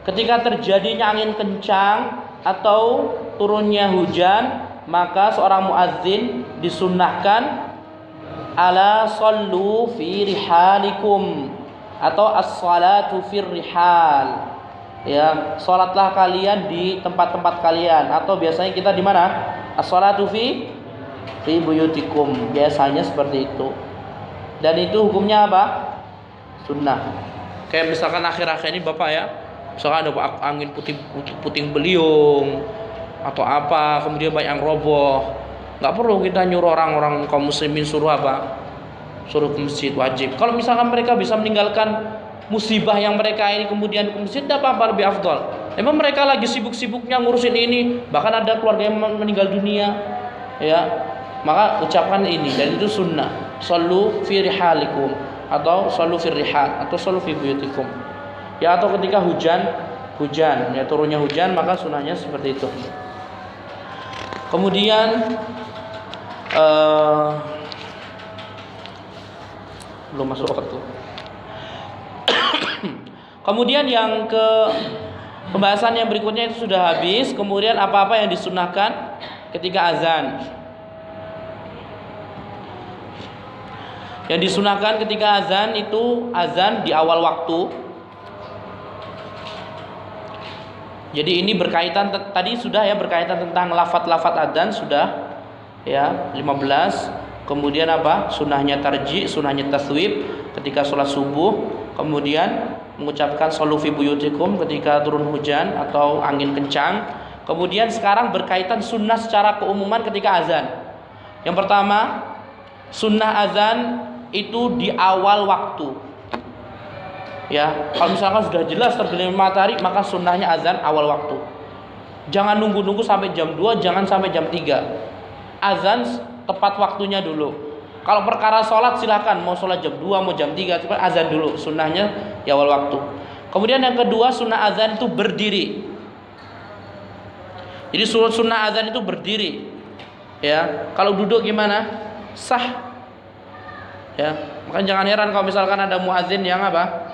Ketika terjadinya angin kencang atau turunnya hujan, maka seorang muadzin disunnahkan ala sallu fi rihalikum atau as-salatu fir rihal. Ya, salatlah kalian di tempat-tempat kalian, atau biasanya kita di mana? As-salatu fi buyutikum. Biasanya seperti itu. Dan itu hukumnya apa? Sunnah. Kayak misalkan akhir-akhir ini Bapak ya, misalkan ada angin puting beliung atau apa, kemudian banyak yang roboh, nggak perlu kita nyuruh orang-orang kaum muslimin suruh apa? Suruh ke masjid, wajib. Kalau misalkan mereka bisa meninggalkan musibah yang mereka ini kemudian ke masjid, tidak apa-apa, lebih afdal. Emang mereka lagi sibuk-sibuknya ngurusin ini, bahkan ada keluarga yang meninggal dunia, ya. Maka ucapkan ini, dan itu sunnah. Sallu fi rihalikum atau sallu fi rihal atau sallu fi buyutikum. Ya, atau ketika hujan, ya, turunnya hujan, maka sunnahnya seperti itu. Kemudian belum masuk waktu. Kemudian yang ke pembahasan yang berikutnya itu sudah habis. Kemudian apa-apa yang disunahkan ketika azan. Yang disunahkan ketika azan itu azan di awal waktu. Jadi ini berkaitan tadi sudah ya, berkaitan tentang lafaz-lafaz adzan sudah ya 15. Kemudian apa? Sunnahnya tarji, sunnahnya taswib ketika sholat subuh. Kemudian mengucapkan shollu fi buyutikum ketika turun hujan atau angin kencang. Kemudian sekarang berkaitan sunnah secara keumuman ketika azan. Yang pertama, sunnah azan itu di awal waktu. Ya, kalau misalkan sudah jelas tergelincir matahari, maka sunnahnya azan awal waktu. Jangan nunggu-nunggu sampai jam 2, jangan sampai jam 3. Azan tepat waktunya dulu. Kalau perkara sholat silakan, mau sholat jam 2, mau jam 3, tapi azan dulu, sunnahnya di awal waktu. Kemudian yang kedua, sunnah azan itu berdiri. Jadi sunnah azan itu berdiri. Ya, kalau duduk gimana? Sah. Ya, makanya jangan heran kalau misalkan ada muadzin yang apa?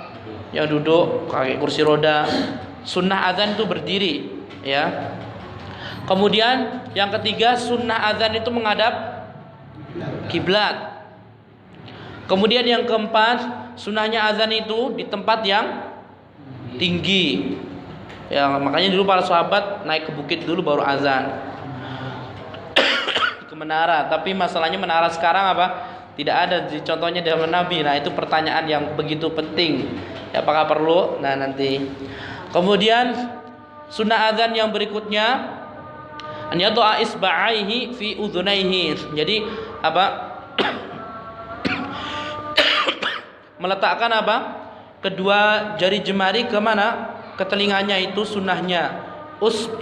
Yang duduk pakai kursi roda. Sunnah azan itu berdiri, ya. Kemudian yang ketiga, sunnah azan itu menghadap kiblat. Kemudian yang keempat, sunnahnya azan itu di tempat yang tinggi. Ya, makanya dulu para sahabat naik ke bukit dulu baru azan. Ke menara, tapi masalahnya menara sekarang apa? Tidak ada contohnya dari Nabi. Nah, itu pertanyaan yang begitu penting. Ya, apakah perlu? Nah, nanti. Kemudian sunnah azan yang berikutnya, an yad'a isba'aihi fi udhunaihi. Jadi apa? Meletakkan apa? Kedua jari jemari ke mana? Ke telinganya, itu sunnahnya.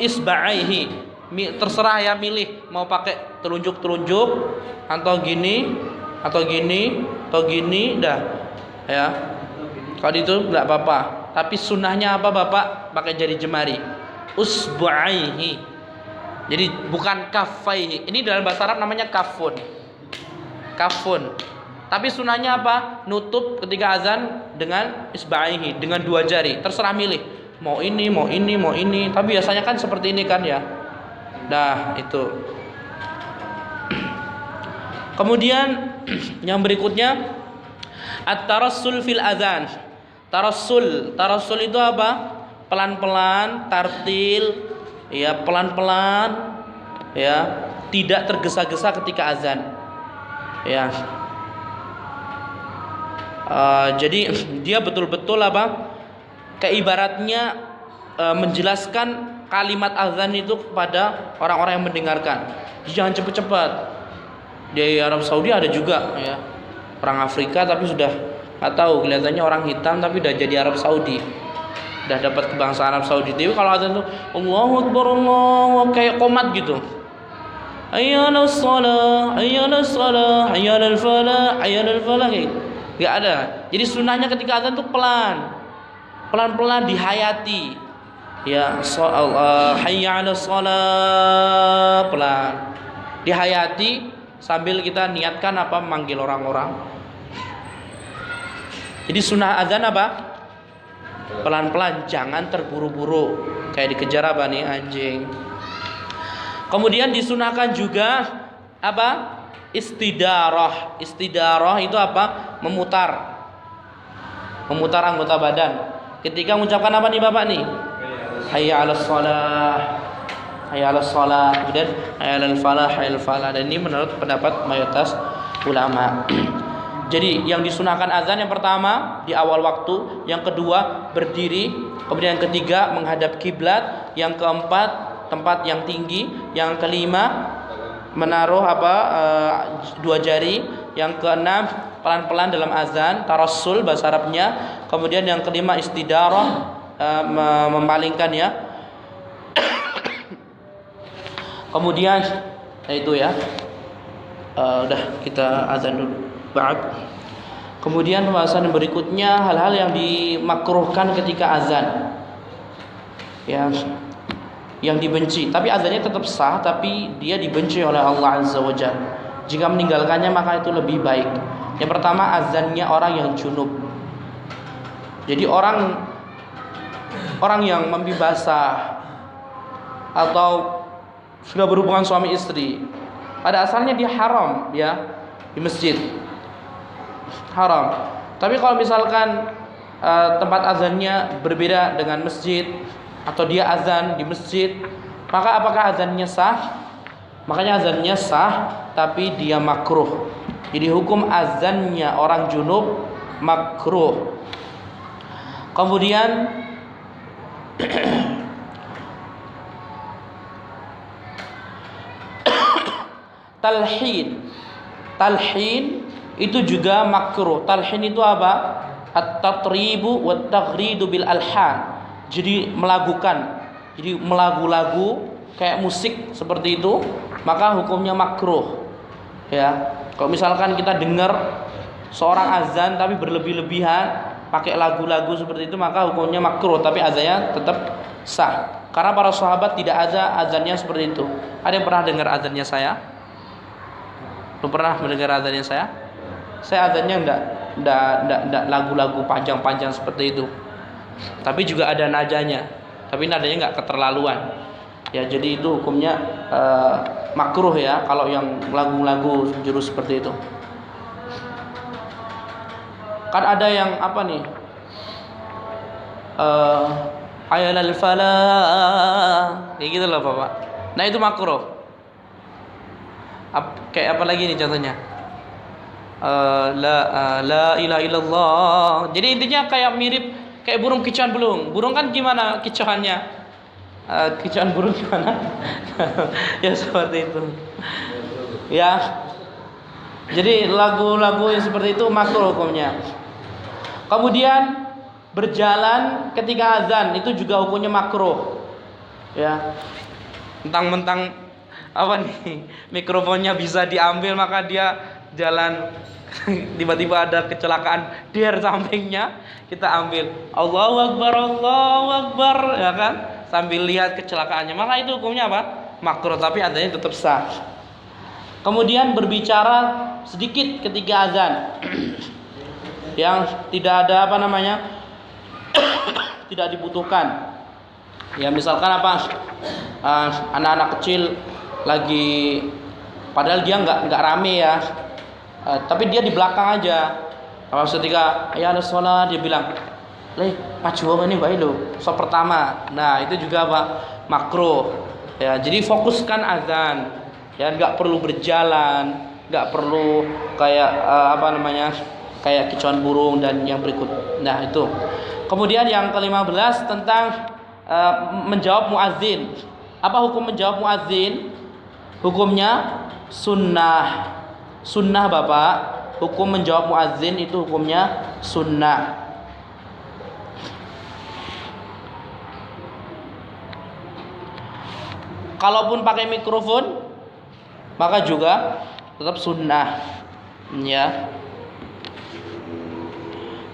Isba'aihi. Terserah ya, milih mau pakai telunjuk-telunjuk atau gini atau gini atau gini, dah ya. Kalau itu enggak apa-apa. Tapi sunnahnya apa Bapak? Pakai jari jemari. Usbu'aihi. Jadi bukan kaffaihi. Ini dalam bahasa Arab namanya kafun. Kafun. Tapi sunnahnya apa? Nutup ketika azan dengan isba'aihi, dengan dua jari. Terserah milih. Mau ini, mau ini, mau ini. Tapi biasanya kan seperti ini kan ya. Dah, itu. Kemudian yang berikutnya at-tarassul fil azan. Tarassul itu apa? Pelan-pelan, tartil, ya, pelan-pelan, ya, tidak tergesa-gesa ketika azan. Ya. Jadi dia betul-betul apa? Kayak ibaratnya menjelaskan kalimat azan itu kepada orang-orang yang mendengarkan. Jangan cepat-cepat. Di Arab Saudi ada juga ya. orang Afrika tapi sudah nggak tahu, kelihatannya orang hitam tapi udah jadi Arab Saudi, udah dapat kebangsaan Arab Saudi. Tapi kalau azan tuh Allahu Akbar, Allahu Akbar, kayak komat gitu. Hayyalas shalah, hayyalas shalah, hayyalal falah, hayyalal falah, kayak nggak ada. Jadi sunnahnya ketika azan tuh pelan-pelan dihayati. Ya, hayya 'alas shalah, pelan. Dihayati sambil kita niatkan apa? Manggil orang-orang. Jadi sunnah azan apa? Pelan-pelan, jangan terburu-buru. Kayak dikejar apa nih anjing. Kemudian disunahkan juga apa? Istidarah. Istidarah itu apa? Memutar anggota badan. Ketika mengucapkan apa nih Bapak nih? Hayya 'alas shalah, hayya 'alas shalah, kemudian hayya 'alal falah, hayya 'alal falah. Dan ini menurut pendapat mayoritas ulama. Jadi yang disunahkan azan yang pertama di awal waktu, yang kedua berdiri, kemudian yang ketiga menghadap kiblat, yang keempat tempat yang tinggi, yang kelima menaruh dua jari, yang keenam pelan-pelan dalam azan, tarassul bahasa Arabnya, kemudian yang kelima istidarah, memalingkan ya. Kemudian itu ya, udah kita azan dulu. Kemudian pembahasan berikutnya hal-hal yang dimakruhkan ketika azan, yang dibenci. Tapi azannya tetap sah, tapi dia dibenci oleh Allah Azza wa Jalla. Jika meninggalkannya maka itu lebih baik. Yang pertama, azannya orang yang junub. Jadi orang yang mimpi basah atau sudah berhubungan suami istri, pada asalnya dia haram ya di masjid. Haram. Tapi kalau misalkan tempat azannya berbeda dengan masjid, atau dia azan di masjid, maka apakah azannya sah? Makanya azannya sah, tapi dia makruh. Jadi hukum azannya orang junub makruh. Kemudian talhin itu juga makruh. Talhin itu apa? At-tatribu wat taghridu bil alhan. Jadi melagukan, jadi melagu-lagu kayak musik seperti itu, maka hukumnya makruh. Ya, kalau misalkan kita dengar seorang azan tapi berlebih-lebihan, pakai lagu-lagu seperti itu, maka hukumnya makruh. Tapi azannya tetap sah. Karena para sahabat tidak ada azannya seperti itu. Ada yang pernah dengar azannya saya? Belum pernah mendengar azannya saya? Saya azannya enggak lagu-lagu panjang-panjang seperti itu. Tapi juga ada nadanya, tapi nadanya nggak keterlaluan ya. Jadi itu hukumnya makruh ya kalau yang lagu-lagu jurus seperti itu. Kan ada yang apa nih, hayalal falah, kayak gitu loh Bapak. Nah itu makruh. Kayak apa lagi nih contohnya? La ilaha illallah. Jadi intinya kayak mirip kayak burung kicauan belung. Burung kan gimana kicauannya? Kicauan burung gimana? Ya seperti itu. Ya. Jadi lagu-lagu yang seperti itu makruh hukumnya. Kemudian berjalan ketika azan itu juga hukumnya makruh. Ya. Mentang-mentang apa nih? Mikrofonnya bisa diambil maka dia jalan tiba-tiba ada kecelakaan di sampingnya, kita ambil Allahu Akbar ya kan, sambil lihat kecelakaannya, maka itu hukumnya apa? Makruh, tapi azannya tetap sah. Kemudian berbicara sedikit ketika azan yang tidak ada apa namanya tidak dibutuhkan. Ya misalkan apa, anak-anak kecil lagi, padahal dia nggak rame ya, tapi dia di belakang aja. Kalau ketika ya ada sholat dia bilang, maju ini baik lo, so pertama. Nah itu juga apa? Makruh. Ya jadi fokuskan azan. Ya nggak perlu berjalan, nggak perlu kayak kayak kicauan burung dan yang berikut. Nah itu. Kemudian yang ke-15 tentang menjawab muadzin. Apa hukum menjawab muadzin? Hukumnya sunnah. Sunnah Bapak. hukum menjawab muadzin itu hukumnya sunnah. Kalaupun pakai mikrofon maka juga tetap sunnah, ya.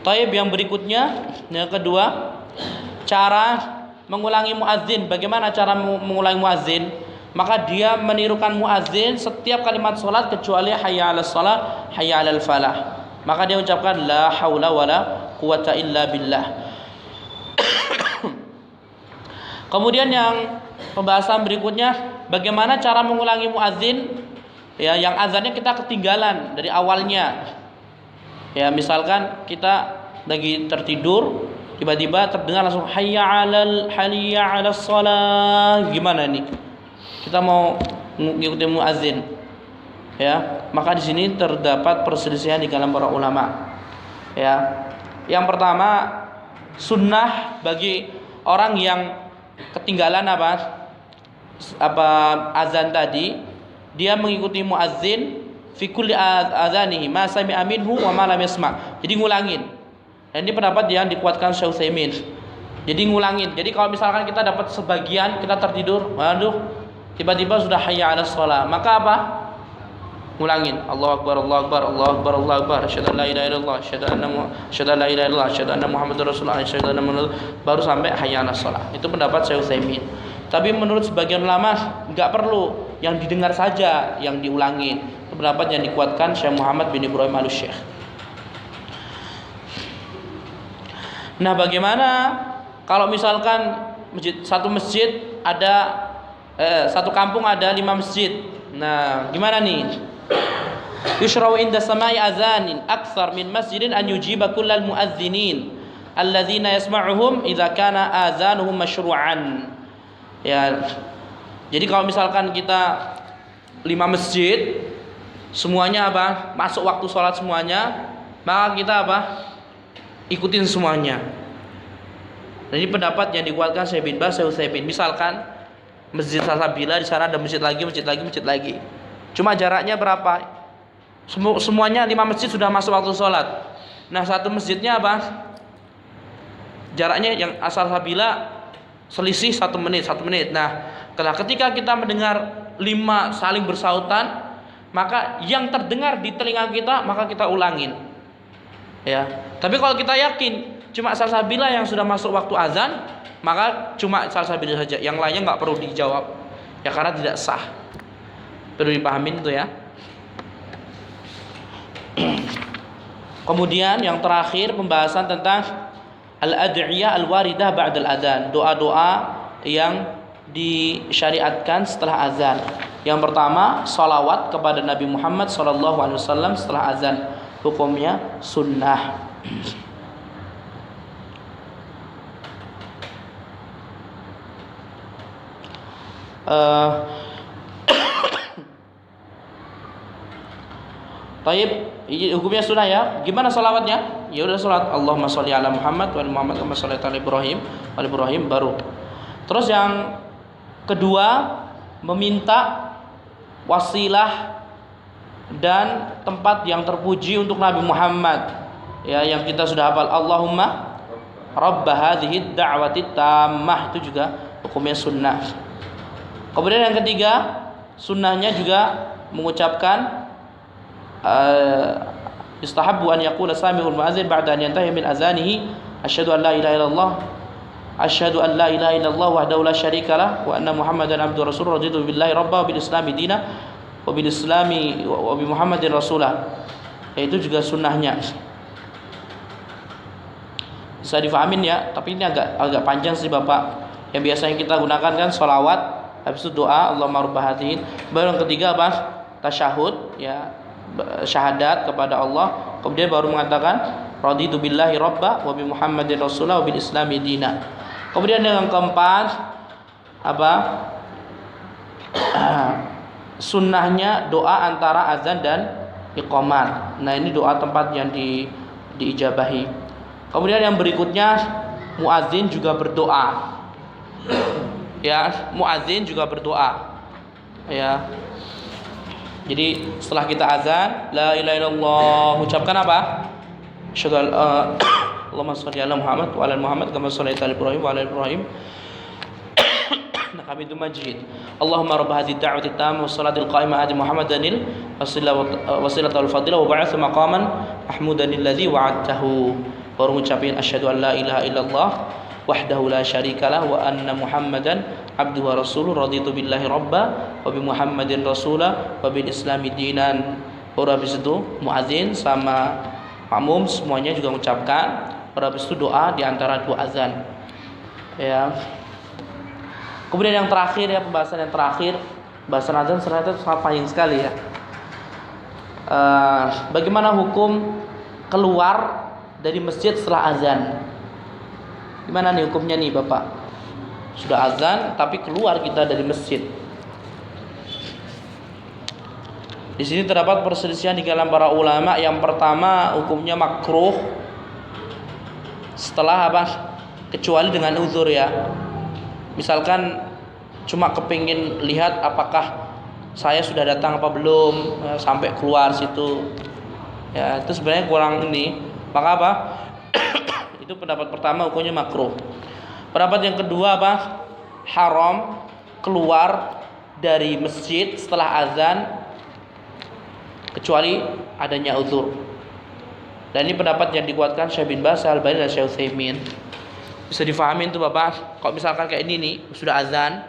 Taib yang berikutnya, yang kedua, cara mengulangi muadzin. Bagaimana cara mengulangi muadzin? Maka dia menirukan muadzin setiap kalimat salat kecuali hayya 'alas shalah, hayya 'alal falah. Maka dia ucapkan la haula wala quwata illa billah. Kemudian yang pembahasan berikutnya, bagaimana cara mengulangi muadzin, ya, yang azannya kita ketinggalan dari awalnya. Ya, misalkan kita lagi tertidur, tiba-tiba terdengar langsung hayya 'alas shalah. Gimana nih? Kita mau mengikuti muadzin. Ya, maka di sini terdapat perselisihan di kalangan para ulama. Ya. Yang pertama, sunnah bagi orang yang ketinggalan azan tadi, dia mengikuti muadzin fi kulli adzanihi ma sami'a minhu wa ma lam yasma'. Jadi ngulangin. Dan ini pendapat yang dikuatkan Syekh Utsaimin. Jadi ngulangin. Jadi kalau misalkan kita dapat sebagian, kita tertidur, waduh, tiba-tiba sudah hayya 'alas shalah, maka apa? Ngulangin. Allahu akbar, Allahu akbar, Allahu akbar, Allahu akbar. Asyhadu an la ilaha illallah, asyhadu an la ilaha illallah, asyhadu anna Muhammadar Rasulullah, asyhadu anna baru sampai hayya 'alas shalah. Itu pendapat Syekh Utsaimin. Tapi menurut sebagian ulama enggak perlu, yang didengar saja yang diulangin. Itu pendapat yang dikuatkan Syekh Muhammad bin Ibrahim Al-Syekh. Nah, bagaimana kalau misalkan satu masjid ada satu kampung ada 5 masjid. Nah, gimana nih? Yushra'u inda sama'i azanin akthar min masjidin an yujiba kullal muadzinin alladzina yasma'uhum idza kana azanuhum masyru'an. Ya. Jadi kalau misalkan kita 5 masjid semuanya masuk waktu sholat semuanya, maka kita ikutin semuanya. Dan ini pendapat yang dikuatkan Syekh bin Baz, Syekh Utsaimin. Misalkan Masjid Salsabila, di sana ada masjid lagi. Cuma jaraknya berapa? Semuanya 5 masjid sudah masuk waktu sholat. Nah, satu masjidnya jaraknya yang Salsabila selisih 1 menit. Nah, ketika kita mendengar 5 saling bersautan, maka yang terdengar di telinga kita maka kita ulangin. Ya. Tapi kalau kita yakin cuma Salsabila yang sudah masuk waktu azan, maka cuma Salsabila saja, yang lainnya nggak perlu dijawab, ya, karena tidak sah. Perlu dipahamin itu, ya. Kemudian yang terakhir, pembahasan tentang al-ad'iyah al-waridah ba'dal adzan, doa-doa yang disyariatkan setelah azan. Yang pertama, salawat kepada Nabi Muhammad SAW setelah azan, hukumnya sunnah. Taib, hukumnya sunnah, ya. Gimana salawatnya? Ya udah salat Allahumma sholli ala Muhammad wa ala Muhammad kama shallaita ala Ibrahim wa ala Ibrahim baru. Terus yang kedua, meminta wasilah dan tempat yang terpuji untuk Nabi Muhammad, ya, yang kita sudah hafal, Allahumma rabb hadhihi da'wati tammah, itu juga hukumnya sunnah. Kemudian yang ketiga, sunnahnya juga mengucapkan istahabbu an yaqula sami'ul mu'adzin ba'da an yantahi min azanihi asyhadu an la ilaha illallah asyhadu an la ilaha illallah wahdahu la syarika lah wa anna Muhammadan abduhu rasul raditu billahi rabba wa bil islami dina wa bil islami wa bi Muhammadin rasulah. Itu juga sunnahnya. Bisa difahamin, ya, tapi ini agak panjang sih, Bapak. Yang biasanya kita gunakan kan sholawat, habis itu doa Allahumma rabb hadhihi, baru yang ketiga tasyahud, ya, syahadat kepada Allah, kemudian baru mengatakan raditu billahi rabba wa bi Muhammadin rasulah wa bil islami dina. Kemudian yang keempat sunnahnya doa antara azan dan iqamat. Nah, ini doa tempat yang diijabahi. Kemudian yang berikutnya, muadzin juga berdoa. Ya, muadzin juga berdoa. Ya. Jadi setelah kita azan, la ilaha illallah, ucapkan apa? Asyhadu an Allahumma shalli ala Muhammad wa ala Muhammad kama shallaita ala Ibrahim wa ala Ibrahim. Hamidum Majid. Allahumma rabb hadhihi ad-da'wati at-tammah was-salatil qa'imah ati Muhammadanil wasilatul fadilah wa ba'athu maqaman mahmudanil ladzi wa'adtahu. Baru ngucapin asyhadu an la ilaha illallah wahdahu la syarikalah wa anna Muhammadan abduhu wa rasuluh raditu billahi rabba wa bi Muhammadin rasula wa bil islami dinan. Baru habis itu muadzin sama makmum semuanya juga mengucapkan. Baru habis itu doa di antara dua azan. Ya. Kemudian yang terakhir ya, pembahasan yang terakhir, pembahasan azan ternyata sangat panjang sekali ya. Bagaimana hukum keluar dari masjid setelah azan? Gimana nih hukumnya nih Bapak? Sudah azan tapi keluar kita dari masjid. Di sini terdapat perselisihan di kalangan para ulama. Yang pertama hukumnya makruh setelah apa? Kecuali dengan uzur ya. Misalkan cuma kepingin lihat apakah saya sudah datang apa belum, sampai keluar situ ya, itu sebenarnya kurang ini, maka apa? Itu pendapat pertama, hukumnya makruh. Pendapat yang kedua apa? Haram keluar dari masjid setelah azan kecuali adanya uzur. Dan ini pendapat yang dikuatkan Syekh bin Baz, Al-Albani dan Syekh Utsaimin. Bisa difahamin tuh Bapak, kalau misalkan kayak ini nih, sudah azan.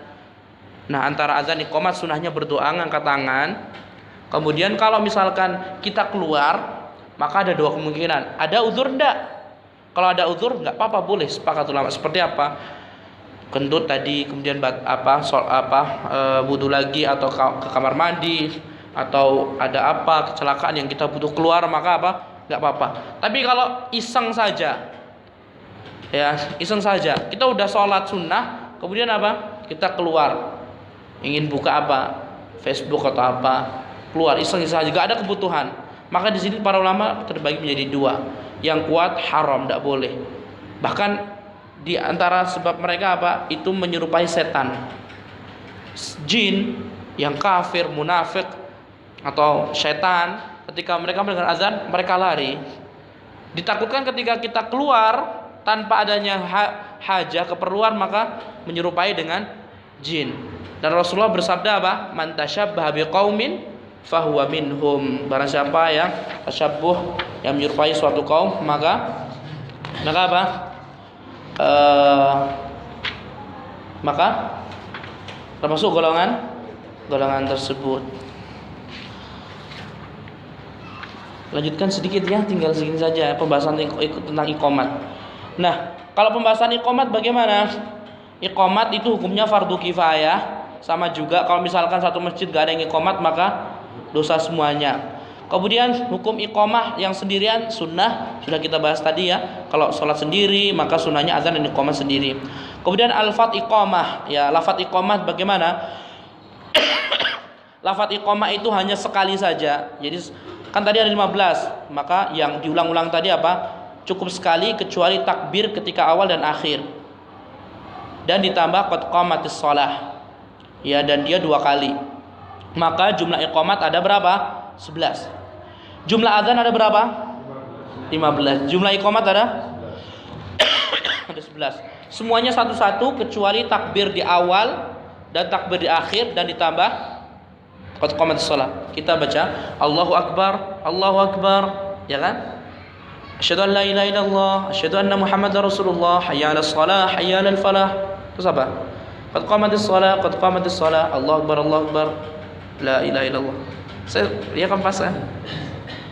Nah, antara azan iqamat sunahnya berdoa ngangkat tangan. Kemudian kalau misalkan kita keluar, maka ada dua kemungkinan. Ada uzur enggak? Kalau ada uzur enggak apa-apa, boleh, sepakat ulama. Seperti apa? Kentut tadi, kemudian wudu lagi atau ke kamar mandi, atau ada apa kecelakaan yang kita butuh keluar, maka apa? Enggak apa-apa. Tapi kalau iseng saja, ya iseng saja, kita udah sholat sunnah kemudian apa, kita keluar ingin buka apa, Facebook atau apa, keluar iseng saja, gak ada kebutuhan, maka di sini para ulama terbagi menjadi dua. Yang kuat haram, tidak boleh. Bahkan di antara sebab mereka apa, itu menyerupai setan, jin yang kafir, munafik atau setan. Ketika mereka mendengar azan, mereka lari. Ditakutkan ketika kita keluar tanpa adanya hajah, keperluan, maka menyerupai dengan jin. Dan Rasulullah bersabda apa? Man tasyabbaha biqaumin fahuwa minhum. Barang siapa yang tasyabbuh, yang menyerupai suatu kaum, maka apa? Maka termasuk golongan tersebut. Lanjutkan sedikit ya, tinggal segini saja pembahasan tentang iqamat. Nah, kalau pembahasan iqamat bagaimana? Iqamat itu hukumnya fardu kifayah. Sama juga kalau misalkan satu masjid gak ada yang iqamat, maka dosa semuanya. Kemudian hukum iqamah yang sendirian sunnah, sudah kita bahas tadi ya. Kalau sholat sendiri maka sunnahnya azan dan iqamah sendiri. Kemudian al-fat iqamah, ya lafat iqamah bagaimana? Lafat iqamah itu hanya sekali saja. Jadi kan tadi ada 15, maka yang diulang-ulang tadi apa? Cukup sekali kecuali takbir ketika awal dan akhir. Dan ditambah qad qamatis shalah. Ya, dan dia 2 kali. Maka jumlah iqamat ada berapa? 11. Jumlah azan ada berapa? 15. Jumlah iqamat ada? Ada 11. Semuanya satu-satu kecuali takbir di awal dan takbir di akhir dan ditambah qad qamatis shalah. Kita baca Allahu Akbar, Allahu Akbar, ya kan? Asyhadu an la ilaha illallah, asyhadu anna Muhammadar Rasulullah, hayya 'alas shalah, hayya 'alal falah. Terus apa? Qad qamatis shalah, qad qamatis shalah, Allahu Akbar, Allahu Akbar, la ilaha illallah. Saya ya kan pas kan?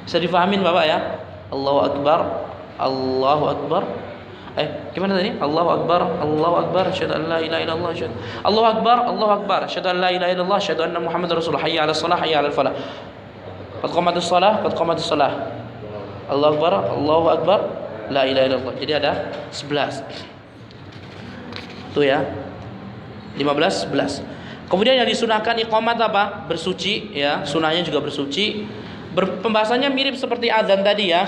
Bisa difahamin Bapak ya? Allahu Akbar, Allahu Akbar. Gimana tadi? Allahu Akbar, Allahu Akbar, asyhadu an la ilaha illallah, asyhadu. Allahu Akbar, Allahu Akbar, asyhadu an la ilaha illallah, asyhadu anna Muhammadar Rasulullah, hayya 'alas shalah, hayya 'alal falah. Qad qamatis shalah, qad qamatis shalah. Allahu Akbar, Allahu Akbar, la ilaha illallah. Jadi ada 11. Itu ya. 15, 11. Kemudian yang disunahkan iqamat apa? Bersuci ya, sunahnya juga bersuci. Pembahasannya mirip seperti azan tadi ya.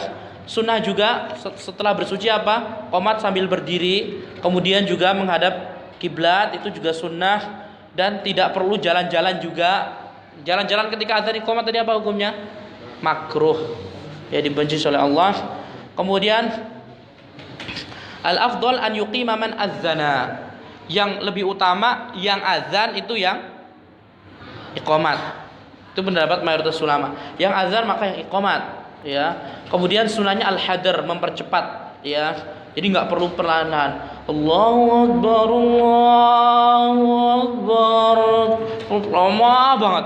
Sunnah juga setelah bersuci apa? Qomat sambil berdiri, kemudian juga menghadap kiblat, itu juga sunnah. Dan tidak perlu jalan-jalan juga. Jalan-jalan ketika azan iqamah tadi apa hukumnya? Makruh. Ya, dibenci oleh Allah. Kemudian al-afdal an yuqima man adzana. Yang lebih utama yang azan itu yang iqamat. Itu pendapat mayoritas ulama. Yang azan maka yang iqamat, ya. Kemudian sunahnya al-hadar, mempercepat, ya. Jadi enggak perlu perlahan. Allahu akbar, Allahu akbar. Lama banget.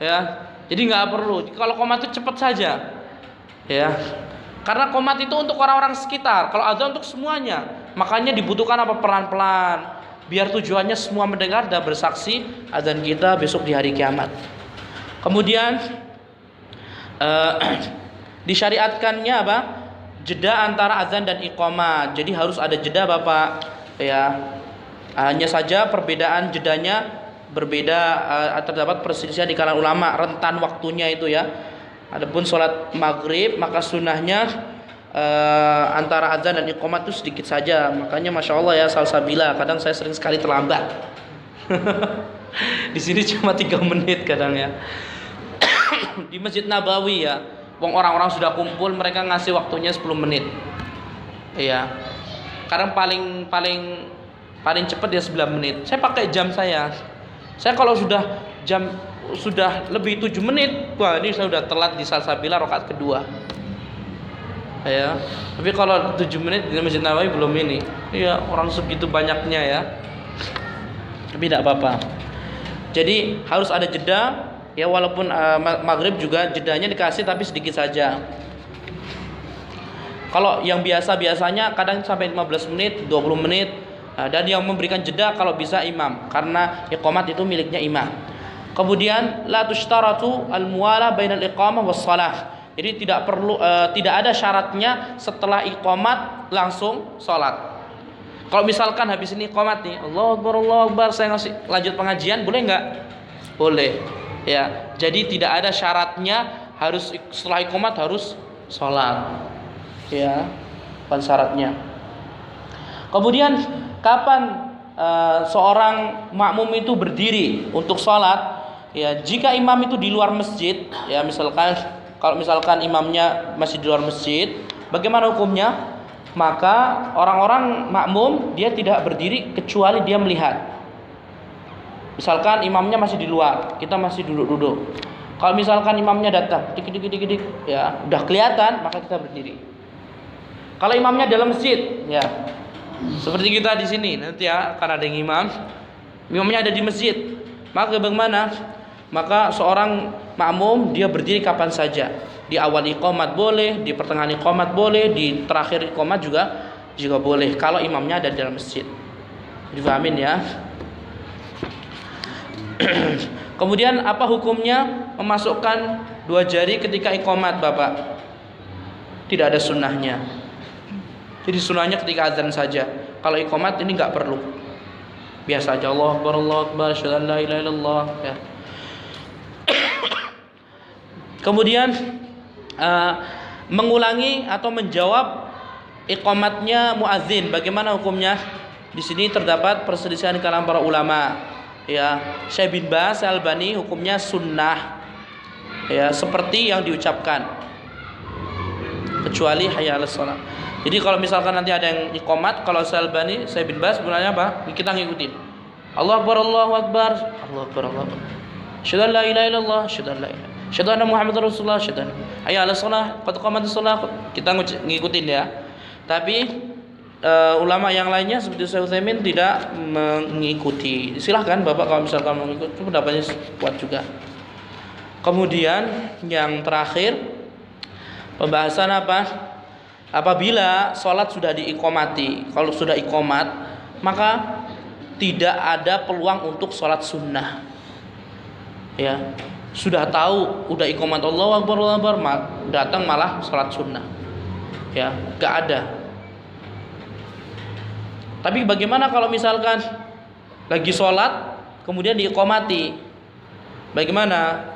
Ya. Jadi enggak perlu. Kalau qomat itu cepat saja. Ya. Karena qomat itu untuk orang-orang sekitar. Kalau azan untuk semuanya. Makanya dibutuhkan apa? Pelan-pelan. Biar tujuannya semua mendengar dan bersaksi azan kita besok di hari kiamat. Kemudian disyariatkannya apa? Jeda antara azan dan iqamah. Jadi harus ada jeda, Bapak. Ya. Hanya saja perbedaan jedanya berbeda, terdapat perselisihan di kalangan ulama rentan waktunya itu, ya. Adapun sholat maghrib maka sunnahnya antara azan dan iqamah itu sedikit saja. Makanya masya Allah ya, salsabila. Kadang saya sering sekali terlambat. Di sini cuma 3 menit kadang, ya. Di Masjid Nabawi, ya, orang-orang sudah kumpul, mereka ngasih waktunya 10 menit. Iya. Kadang paling cepat ya 9 menit. Saya pakai jam saya. Saya kalau sudah lebih 7 menit, wah ini saya sudah telat di salsabila rakaat kedua. Ya. Tapi kalau 7 menit di Masjid Nabawi belum ini. Iya, orang segitu banyaknya, ya. Tapi tidak apa-apa. Jadi harus ada jeda. Ya, walaupun maghrib juga jedanya dikasih tapi sedikit saja. Kalau yang biasanya kadang sampai 15 menit, 20 menit. Dan yang memberikan jeda kalau bisa imam, karena iqamat itu miliknya imam. Kemudian la tushtaratu al-muwala bainal iqamah was shalah. Jadi tidak ada syaratnya setelah iqamat langsung salat. Kalau misalkan habis ini iqamat nih, Allahu Akbar, saya lanjut pengajian, boleh enggak? Boleh. Ya, jadi tidak ada syaratnya harus setelah iqamat harus salat. Ya, bukan syaratnya. Kemudian kapan seorang makmum itu berdiri untuk salat? Ya, jika imam itu di luar masjid, ya, kalau misalkan imamnya masih di luar masjid, bagaimana hukumnya? Maka orang-orang makmum dia tidak berdiri kecuali dia melihat. Misalkan imamnya masih di luar, kita masih duduk-duduk. Kalau misalkan imamnya datang, dik, ya, udah kelihatan, maka kita berdiri. Kalau imamnya dalam masjid, ya, seperti kita di sini nanti, ya, karena ada yang imamnya ada di masjid, maka bagaimana? Maka seorang makmum dia berdiri kapan saja. Di awal iqamat boleh, di pertengahan iqamat boleh, di terakhir iqamat juga boleh kalau imamnya ada di dalam masjid. Difahamin, ya? Kemudian apa hukumnya memasukkan 2 jari ketika iqamat, Bapak? Tidak ada sunnahnya. Jadi sunnahnya ketika azan saja. Kalau iqamat ini enggak perlu. Biasa aja, Allahu Akbar, Allahu Akbar, asyhadu an la ilaha illallah, ya. Kemudian mengulangi atau menjawab iqamatnya muadzin, bagaimana hukumnya? Di sini terdapat perselisihan di kalangan para ulama. Ya, Syekh bin Baz Al-Albani hukumnya sunnah. Ya, seperti yang diucapkan. Kecuali hayya 'alas shalah. Jadi kalau misalkan nanti ada yang iqamat, kalau Syekh Al-Albani, Syekh bin Baz sebenarnya apa? Kita ngikutin. Allahu Akbar, Allahu Akbar, Allahu Akbar, Allahu Akbar. Asyhadu an la ilaha illallah, asyhadu an la ilaha. Asyhadu anna Muhammadar Rasulullah, asyhadu anna. Hayya 'alas shalah, qad qamatis shalah. Kita ngikutin, ya. Tapi ulama yang lainnya seperti Syekh Utsaimin tidak mengikuti. Silahkan Bapak kalau misalkan mengikuti, itu pendapatnya kuat juga. Kemudian yang terakhir pembahasan apa? Apabila sholat sudah diiqamati, kalau sudah iqamat maka tidak ada peluang untuk sholat sunnah. Ya, sudah tahu udah iqamat Allahu Akbar, Allahu Akbar, datang malah sholat sunnah. Ya, gak ada. Tapi bagaimana kalau misalkan lagi sholat kemudian diiqamati? Bagaimana?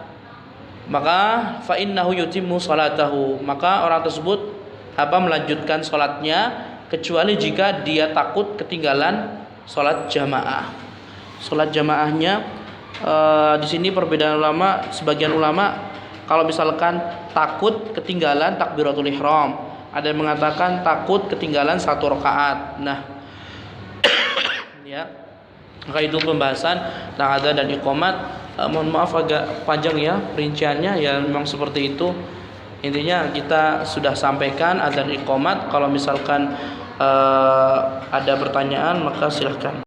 Maka fa innahu yutimmu salatahu. Maka orang tersebut melanjutkan sholatnya, kecuali jika dia takut ketinggalan sholat jamaah. Sholat jamaahnya Di sini perbedaan ulama, sebagian ulama kalau misalkan takut ketinggalan takbiratul ihram, ada yang mengatakan takut ketinggalan 1 rakaat. Nah, ya, maka itu pembahasan tentang adzan dan iqamat. Mohon maaf agak panjang ya rinciannya, ya memang seperti itu. Intinya kita sudah sampaikan adzan iqamat. Kalau misalkan ada pertanyaan maka silahkan.